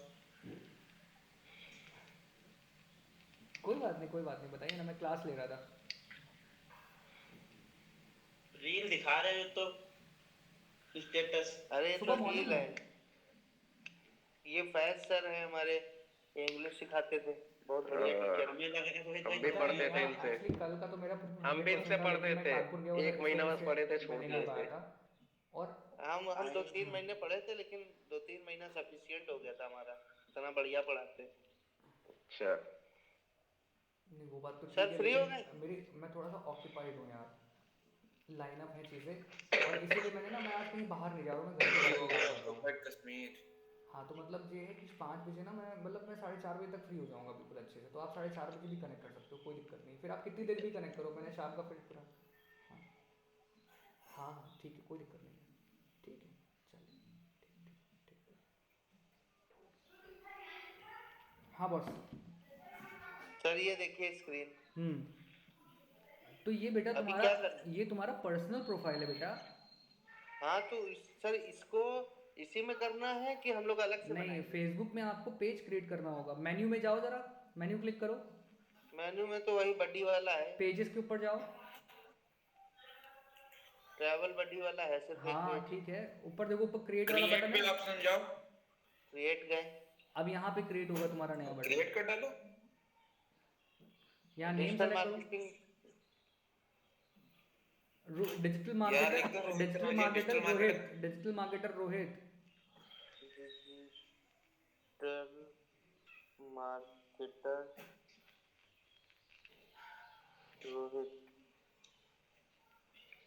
कोई बात नहीं, बताइए ना, मैं क्लास ले रहा था। रील दिखा रहे हो तो स्टेटस। अरे सुबह तो morning रील है। ये फैज सर हैं हमारे, इंग्लिश सिखाते थे, बहुत बढ़िया टीचर। हमें लगा कि रोहित हम भी भाई पढ़ते थे इनसे। एक्चुअली कल का तो मेरा हम भी इनसे पढ़ते थे, 1 महीना बस पढ़े थे, छूट गए थे। और हम 2-3 महीने पढ़े थे, लेकिन 2-3 महीना सफिशिएंट हो गया था हमारा, इतना बढ़िया पढ़ाते। अच्छा नहीं वो बात तो ठीक सर है, फ्री हो लेकिन मेरी मैं थोड़ा सा ऑक्यूपाइड हूँ यार, लाइन अप है चीज़ें, और इसीलिए मैंने ना, मैं आज कहीं बाहर नहीं जा रहा हूँ, मैं घर पे बैठ के काम कर रहा हूँ। कश्मीर। हाँ तो मतलब ये है कि 5 बजे ना मैं 4:30 बजे तक फ्री हो जाऊँगा बिल्कुल अच्छे से, तो आप 4:30 बजे भी कनेक्ट कर सकते हो, कोई दिक्कत नहीं। फिर आप कितनी देर भी कनेक्ट करो, मैंने शाम का फिर पूरा। हाँ हाँ ठीक है, कोई दिक्कत नहीं है, ठीक है चलिए, ठीक। हाँ बॉस। सर ये देखिए स्क्रीन। तो ये बेटा अभी तुम्हारा, क्या करना है? ये तुम्हारा पर्सनल प्रोफाइल है बेटा। हाँ तो सर इसको इसी में करना है कि हम लोग अलग से नहीं, बनाएंगे? फेसबुक में आपको पेज क्रिएट करना होगा, मेन्यू में जाओ, जरा मेन्यू क्लिक करो, मेन्यू में तो वही बड्डी वाला है, पेजेस के ऊपर जाओ। ट्रैवल बड्डी वाला है सिर्फ एक हाँ पेज। ठीक है, ऊपर देखो, ऊपर क्रिएट वाला क्रिएट बटन पे है, ऑप्शन जाओ, क्रिएट गए। अब यहाँ पे क्रिएट होगा तुम्हारा नया बटन, क्रिएट कर डालो। यहाँ नेम डिजिटल सेलेक्ट करो, मार्केटिंग, डिजिटल यार लिख दो marketer, Rohit, digital digital Rohit, marketer. Digital marketer Rohit. Digital marketer Rohit.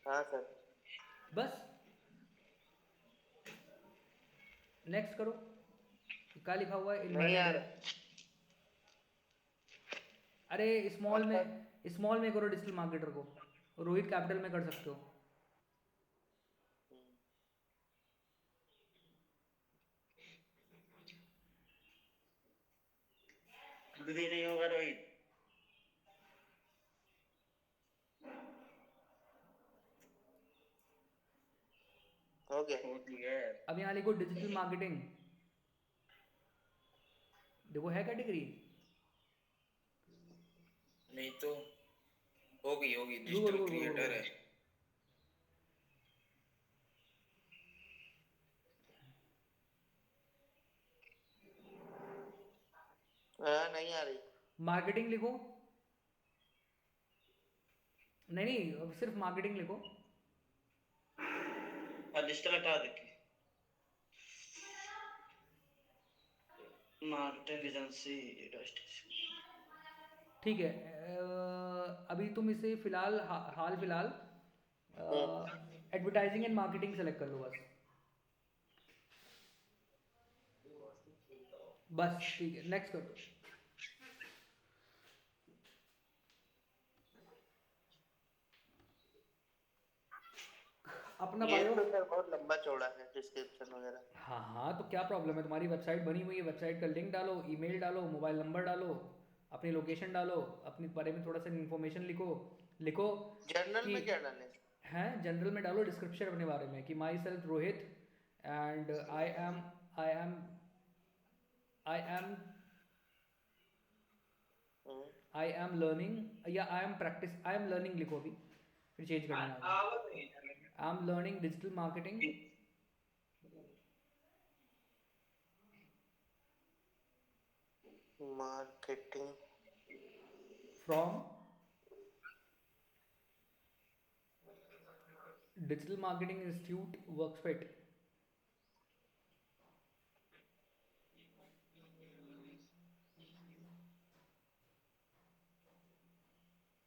हाँ सर। बस नेक्स्ट करो, क्या लिखा हुआ है, नहीं यार, अरे स्मॉल में करो, डिजिटल मार्केटर को रोहित कैपिटल में कर सकते हो। खुद भी नहीं होगा रोहित। हो गया। हो गया। अब यहाँ लिखो डिजिटल मार्केटिंग, देखो है कैटेगरी। नहीं तो होगी होगी, रुको डिजिटल रुको रुको रुको क्रिएटर है। रुको। नहीं आ रही। मार्केटिंग लिखो, नहीं नहीं अब सिर्फ मार्केटिंग लिखो। डिजिटल हटा देखे, मार्केटिंग एजेंसी। ठीक है, अभी तुम इसे फिलहाल हाल फिलहाल एडवर्टाइजिंग एंड मार्केटिंग सेलेक्ट कर लो बस। बस ठीक है, नेक्स्ट कर दो। अपना ये बायो। तो सर बहुत लंबा चौड़ा है डिस्क्रिप्शन वगैरह। हाँ हाँ तो क्या प्रॉब्लम है, तुम्हारी वेबसाइट बनी हुई है, वेबसाइट का लिंक डालो, ईमेल डालो, मोबाइल नंबर डालो, अपनी लोकेशन डालो, अपने बारे में थोड़ा सा इन्फॉर्मेशन लिखो। लिखो जर्नल कि में क्या डालें? हैं, जनरल में डालो डिस्क्रिप्शन अपने बारे में कि myself Rohit and I am hmm, I am learning, या I am practice, I am learning लिखो अभी, फिर चेंज कर देना आगे। I am learning digital marketing marketing from digital marketing institute workspace.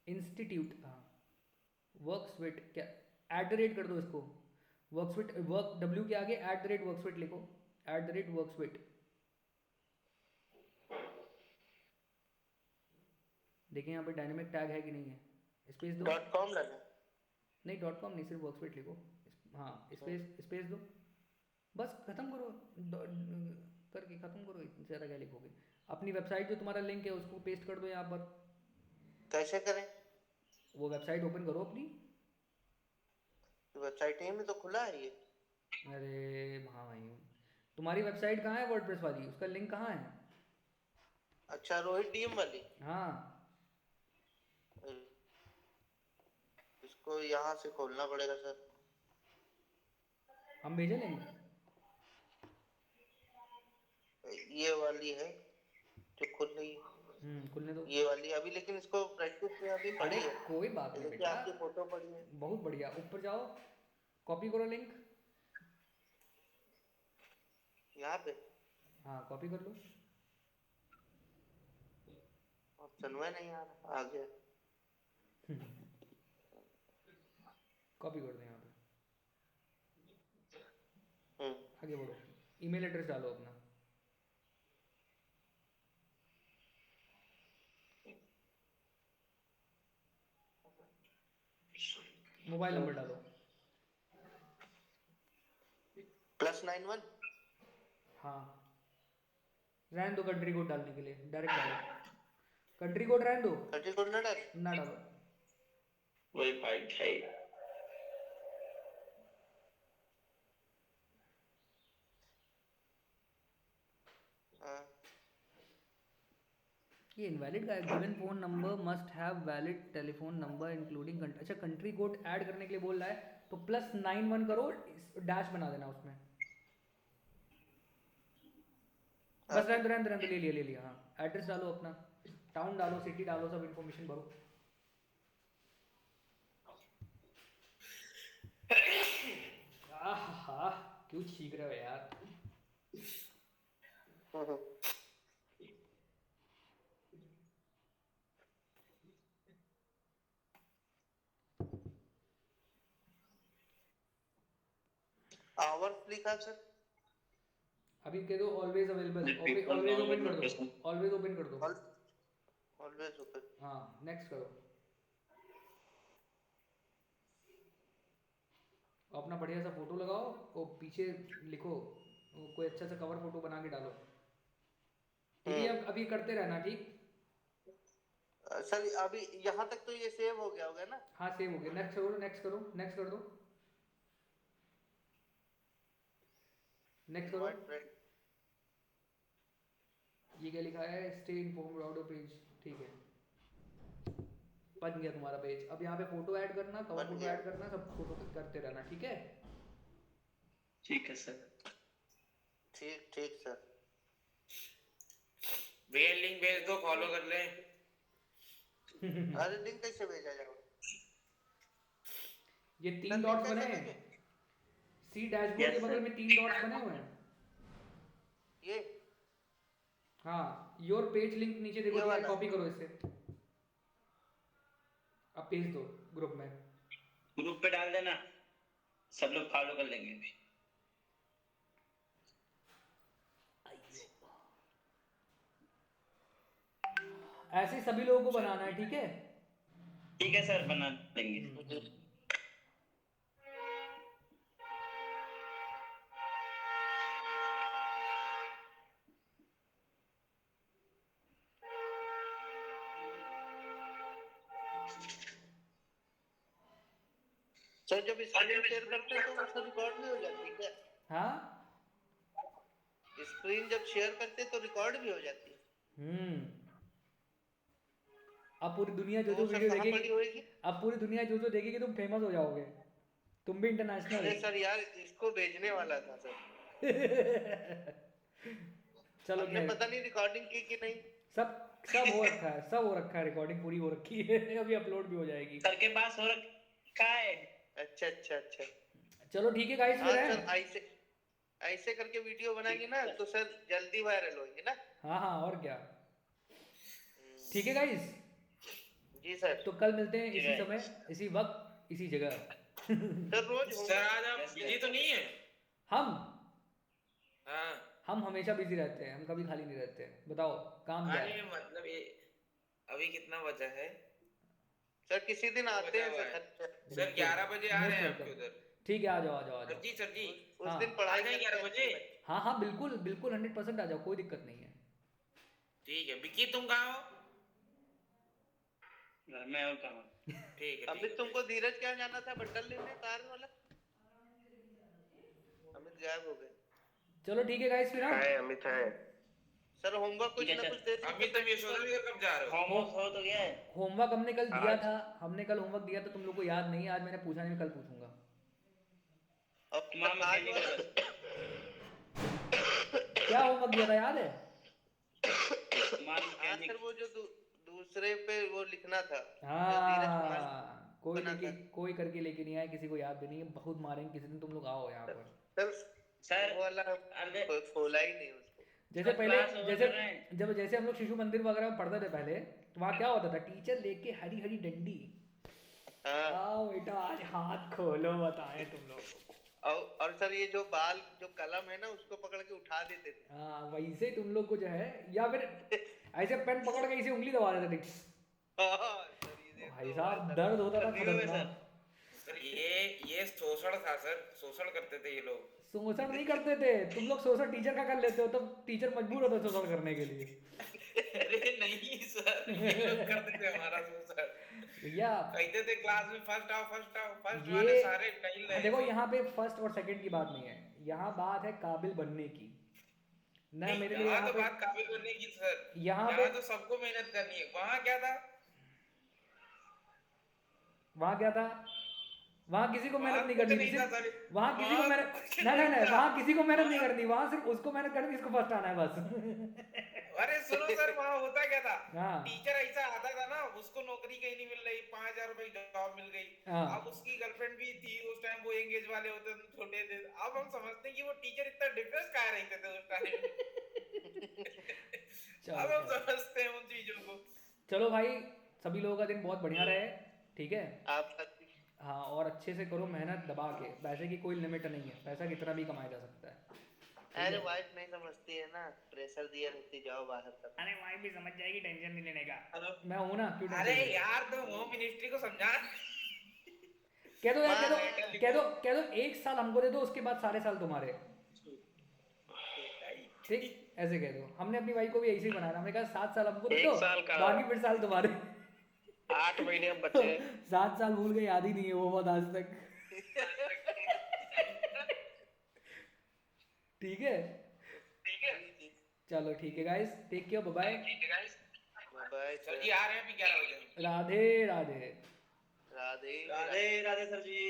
Institute, हाँ वर्कस्विट, क्या एट द रेट कर दो इसको, वर्कस्विट, वर्क डब्ल्यू के आगे एट द रेट वर्कस्विट लिखो, एट द रेट वर्कस्विट। देखिए यहाँ पे डायनेमिक टैग है कि नहीं है, स्पेस दो। .com डालें? नहीं डॉट कॉम नहीं, सिर्फ वर्कस्विट लिखो। हाँ स्पेस स्पेस दो, बस खत्म करो, करके खत्म करो, इतनी ज़्यादा क्या लिखोगे। अपनी वेबसाइट जो तुम्हारा लिंक है उसको पेस्ट कर दो यहाँ पर। कैसे करें? वो वेबसाइट ओपन करो अपनी। वेबसाइट ही में तो खुला है ये। अरे हाँ भाई, तुम्हारी वेबसाइट कहाँ है वर्डप्रेस वाली, उसका लिंक कहाँ है? अच्छा, रोहित डीएम वाली। हाँ इसको यहाँ से खोलना पड़ेगा सर। हम भेजे लिंक। ये वाली है जो खुल रही है, खुलने दो। ये वाली अभी, लेकिन इसको प्रैक्टिस में अभी पड़ी अरे है। कोई बात नहीं देखिए बेटा, आपकी फोटो पड़ी है। बहुत बढ़िया, ऊपर जाओ, कॉपी करो लिंक। यहाँ पे हाँ कॉपी कर लो। ऑप्शन में नहीं आ रहा, आ गया। कॉपी कर दो यहाँ पे, हम्म, आगे बढ़ो, ईमेल एड्रेस डालो अपना। मोबाइल नंबर डालो। +91। हाँ रहने दो कंट्री कोड डालने के लिए, डायरेक्ट डालो कंट्री कोड, रहने दो, 30 कोड ना डाल। ना डालो। वही फाइट है। हाँ, ये इनवैलिड का है, given phone number must have valid telephone number including अच्छा कंट्री कोड ऐड करने के लिए बोल रहा है, तो +91 करो, डैश बना देना उसमें। बस रहने दो, ले लिया। हाँ एड्रेस डालो अपना, टाउन डालो, सिटी डालो, सब इन्फॉर्मेशन भरो। आहा क्यों छींक रहे हो यार। आवर्स लिखा सर। अभी कह दो always available, people always download open कर दो, location. ऑलवेज ओपन कर दो। Always open. हाँ नेक्स्ट करो, अपना बढ़िया सा फोटो लगाओ और पीछे लिखो, कोई अच्छा सा कवर फोटो बना के डालो, ठीक है? अब अभी करते रहना, ठीक? सर अभी यहाँ तक तो ये सेव हो गया होगा ना? हाँ सेव हो गया, नेक्स्ट करो, नेक्स्ट कर दो। नेक्स्ट करो। Invite friend. ये क्या लिखा है, stay informed about your page, ठीक है बन गया तुम्हारा पेज। अब यहाँ पे फोटो ऐड करना, कवर बन फोटो गया। ऐड करना, सब फोटो करते रहना, ठीक है। ठीक है सर। ठीक ठीक सर। भैया लिंक भेज दो, फॉलो कर ले। अरे लिंक कैसे भेजा जाएगा? ये सर, 3 link डॉट्स कैसे बने हैं, भेजे? सी डैशबोर्ड Yes, के बगल sir. में 3 डॉट्स बने हुए हैं। ये हाँ, योर पेज लिंक नीचे देखो ये दिया है, वाला। कॉपी करो इसे, अब पेज दो ग्रुप में। ग्रुप पे डाल देना, सब लोग फॉलो कर लेंगे अभी। ऐसे सभी लोगों को बनाना है, ठीक है। ठीक है सर, बना देंगे। सर जब स्क्रीन शेयर करते हैं तो वो सर रिकॉर्ड भी हो जाती है क्या? हाँ स्क्रीन जब शेयर करते हैं तो रिकॉर्ड भी हो जाती है। अब पूरी दुनिया जो तो जो वो सर वीडियो कहाँ पड़ी देखेगी, होगी? अब पूरी दुनिया जो जो देखेगी तुम फेमस हो जाओगे, तुम भी इंटरनेशनल। अरे सर यार, इसको भेजने वाला था सर। चलो हमने खैर, पता नहीं रिकॉर्डिंग की कि नहीं। सब सब हो रखा है, सब हो रखा है, रिकॉर्डिंग पूरी हो रखी है। अभी अपलोड भी हो जाएगी। सर के पास हो रखा है। अच्छा अच्छा अच्छा। चलो ठीक है गाइस, हाँ फिर सर, है। ऐसे ऐसे करके वीडियो बनाएंगे ना तो सर जल्दी वायरल होगी ना। हाँ हाँ, और क्या। ठीक है गाइस, जी सर। तो कल मिलते हैं ठीक इसी है। समय, इसी वक्त, इसी जगह। सर रोज सर आज आप बिजी तो नहीं है? हम हाँ। हम हमेशा बिजी रहते हैं, हम कभी खाली नहीं रहते। बताओ काम क्या अरे है। मतलब ये अभी कितना बचा है? सर किसी दिन आते हैं बचा हुआ सर। सर 11 बजे आ रहे हैं आपके उधर। ठीक है, आ जाओ आ जाओ आ सर जाओ। जी, सर जी। उस हाँ। दिन आ पढ़ाई जाए करते 11 हैं बजे। हाँ हाँ, बिल्कुल बिल्कुल 100% आ जाओ, कोई दिक्कत नहीं है। ठीक है, विक्की तुम कहाँ हो? घर में और कहाँ? ठीक है, अमित, ठीक है। तुमको धीरज क्या जाना था बंडल लेने कार वाला? अमित गायब हो गए। चलो ठीक है गाइस, फिर हाँ। है अमित है। सर होमवर्क कुछ ठीक है ना सर। कुछ दे अभी तुम यशोदा नगर कब जा रहे हो? होमवर्क हो तो गया है। होमवर्क हमने कल दिया आज। था, हमने कल होमवर्क दिया था, तुम लोग को याद नहीं है। आज मैंने पूछा नहीं, कल पूछूंगा। और माँ आज मैकेनिक वाला वाला। क्या होमवर्क दिया था, याद है? माँ आज मैकेनिक। सर वो जो दूसरे पे वो लिखना था, जो धीरज कुमार हाँ, कोई बना लेके, था। कोई करके लेके नहीं आया, किसी को याद भी नहीं है। बहुत मारेंगे किसी दिन, तुम लोग आओ यहाँ पर। सर सर वो वाला अरे खोला ही नहीं उसको। जैसे सर, पहले, क्लास ओवर जैसे कर रहे हैं। जैसे हम लोग शिशु मंदिर वगैरह में पढ़ते थे पहले, तो वहाँ क्या होता था, टीचर लेके हरी हरी डंडी, हाँ। आओ बेटा आज हाथ खोलो, बताएं तुम लोग को। और सर ये जो बाल जो कलम है ना उसको पकड़ के उठा देते थे। हाँ, वैसे तुम लोग को जो है, या फिर ऐसे पेन पकड़ के इसे उंगली दबा देते थे। हाँ, सर ये भाई तो साहब सर, दर्द होता था करने हुए खतरनाक। सर ये शोषण था सर, शोषण करते थे ये लोग। शोषण नहीं करते थे तुम लोग, शोषण टीचर का कर लेते हो, तब टीचर मजबूर होता है शोषण करने के लिए। अरे नहीं सर, ये लोग करते थे हमारा शोषण। भैया कहते थे क्लास में फर्स्ट आओ, फर्स्ट आओ, फर्स्ट ये वाले सारे टैल रहे देखो, थे। यहाँ पे फर्स्ट और सेकंड की बात नहीं है, यहाँ बात है काबिल बनने की ना। नहीं, मेरे लिए यहाँ यहाँ तो पे, बात काबिल बनने की सर। यहाँ यहाँ पे, तो सबको मेहनत करनी है। वहाँ क्या था? वहाँ क्या था, वहाँ किसी को वहाँ मेहनत नहीं कुछ करनी नहीं थी, था सिर्फ सर। वहाँ किसी को वहाँ मेहनत, कुछ नहीं नहीं नहीं नहीं, था। वहाँ किसी को मेहनत नहीं वहाँ- करनी, वहाँ सिर्फ उसको मेहनत करनी जिसको फर्स्ट आना है बस। अरे सुनो सर, वहाँ होता क्या था? हाँ। टीचर ऐसा आता था ना, उसको नौकरी कहीं नहीं मिल रही, 5,000 रुपए की जॉब मिल गई। हाँ। अब उसकी गर्लफ्रेंड भी थी उस टाइम, वो एंगेज वाले होते थे, छोटे थे। अब हम समझते हैं कि वो टीचर इतना डिप्रेस काहे रहते थे उस टाइम। चलो अब हम खैर। समझते हैं उन चीजों को। चलो भाई, सभी लोगों का दिन बहुत बढ़िया रहे, ठीक है। आप हाँ, और अच्छे से करो मेहनत दबा के, पैसे की कोई लिमिट नहीं है, पैसा कितना भी कमाया जा सकता है। अरे वाइफ नहीं समझती है ना, प्रेशर दिया रहती, जाओ बाहर तक। अरे वाइफ भी समझ जाएगी, टेंशन नहीं लेने का। हेलो। मैं हूँ ना, क्यों अरे टेंशन लेना? यार, तुम होम मिनिस्ट्री को समझा। कह दो यार, हाँ, कह दो, लेटर कह दो, लिखो। कह दो 1 साल हमको दे दो, उसके बाद सारे साल तुम्हारे। ठीक, ऐसे कह दो। हमने अपनी वाइफ को भी ऐसे ही बनाया, हमने कहा 7 साल हमको दे 1 दो, साल का। बाकी फिर साल तुम्हारे। 8 महीने अब बचे हैं। 7 साल भूल गए, याद ही नहीं है वो बात आज तक। ठीक है, जी जी चलो ठीक है guys, take care, bye bye. Bye sir जी आ रहे हैं अभी 11 बजे। राधे राधे। राधे राधे राधे सर जी।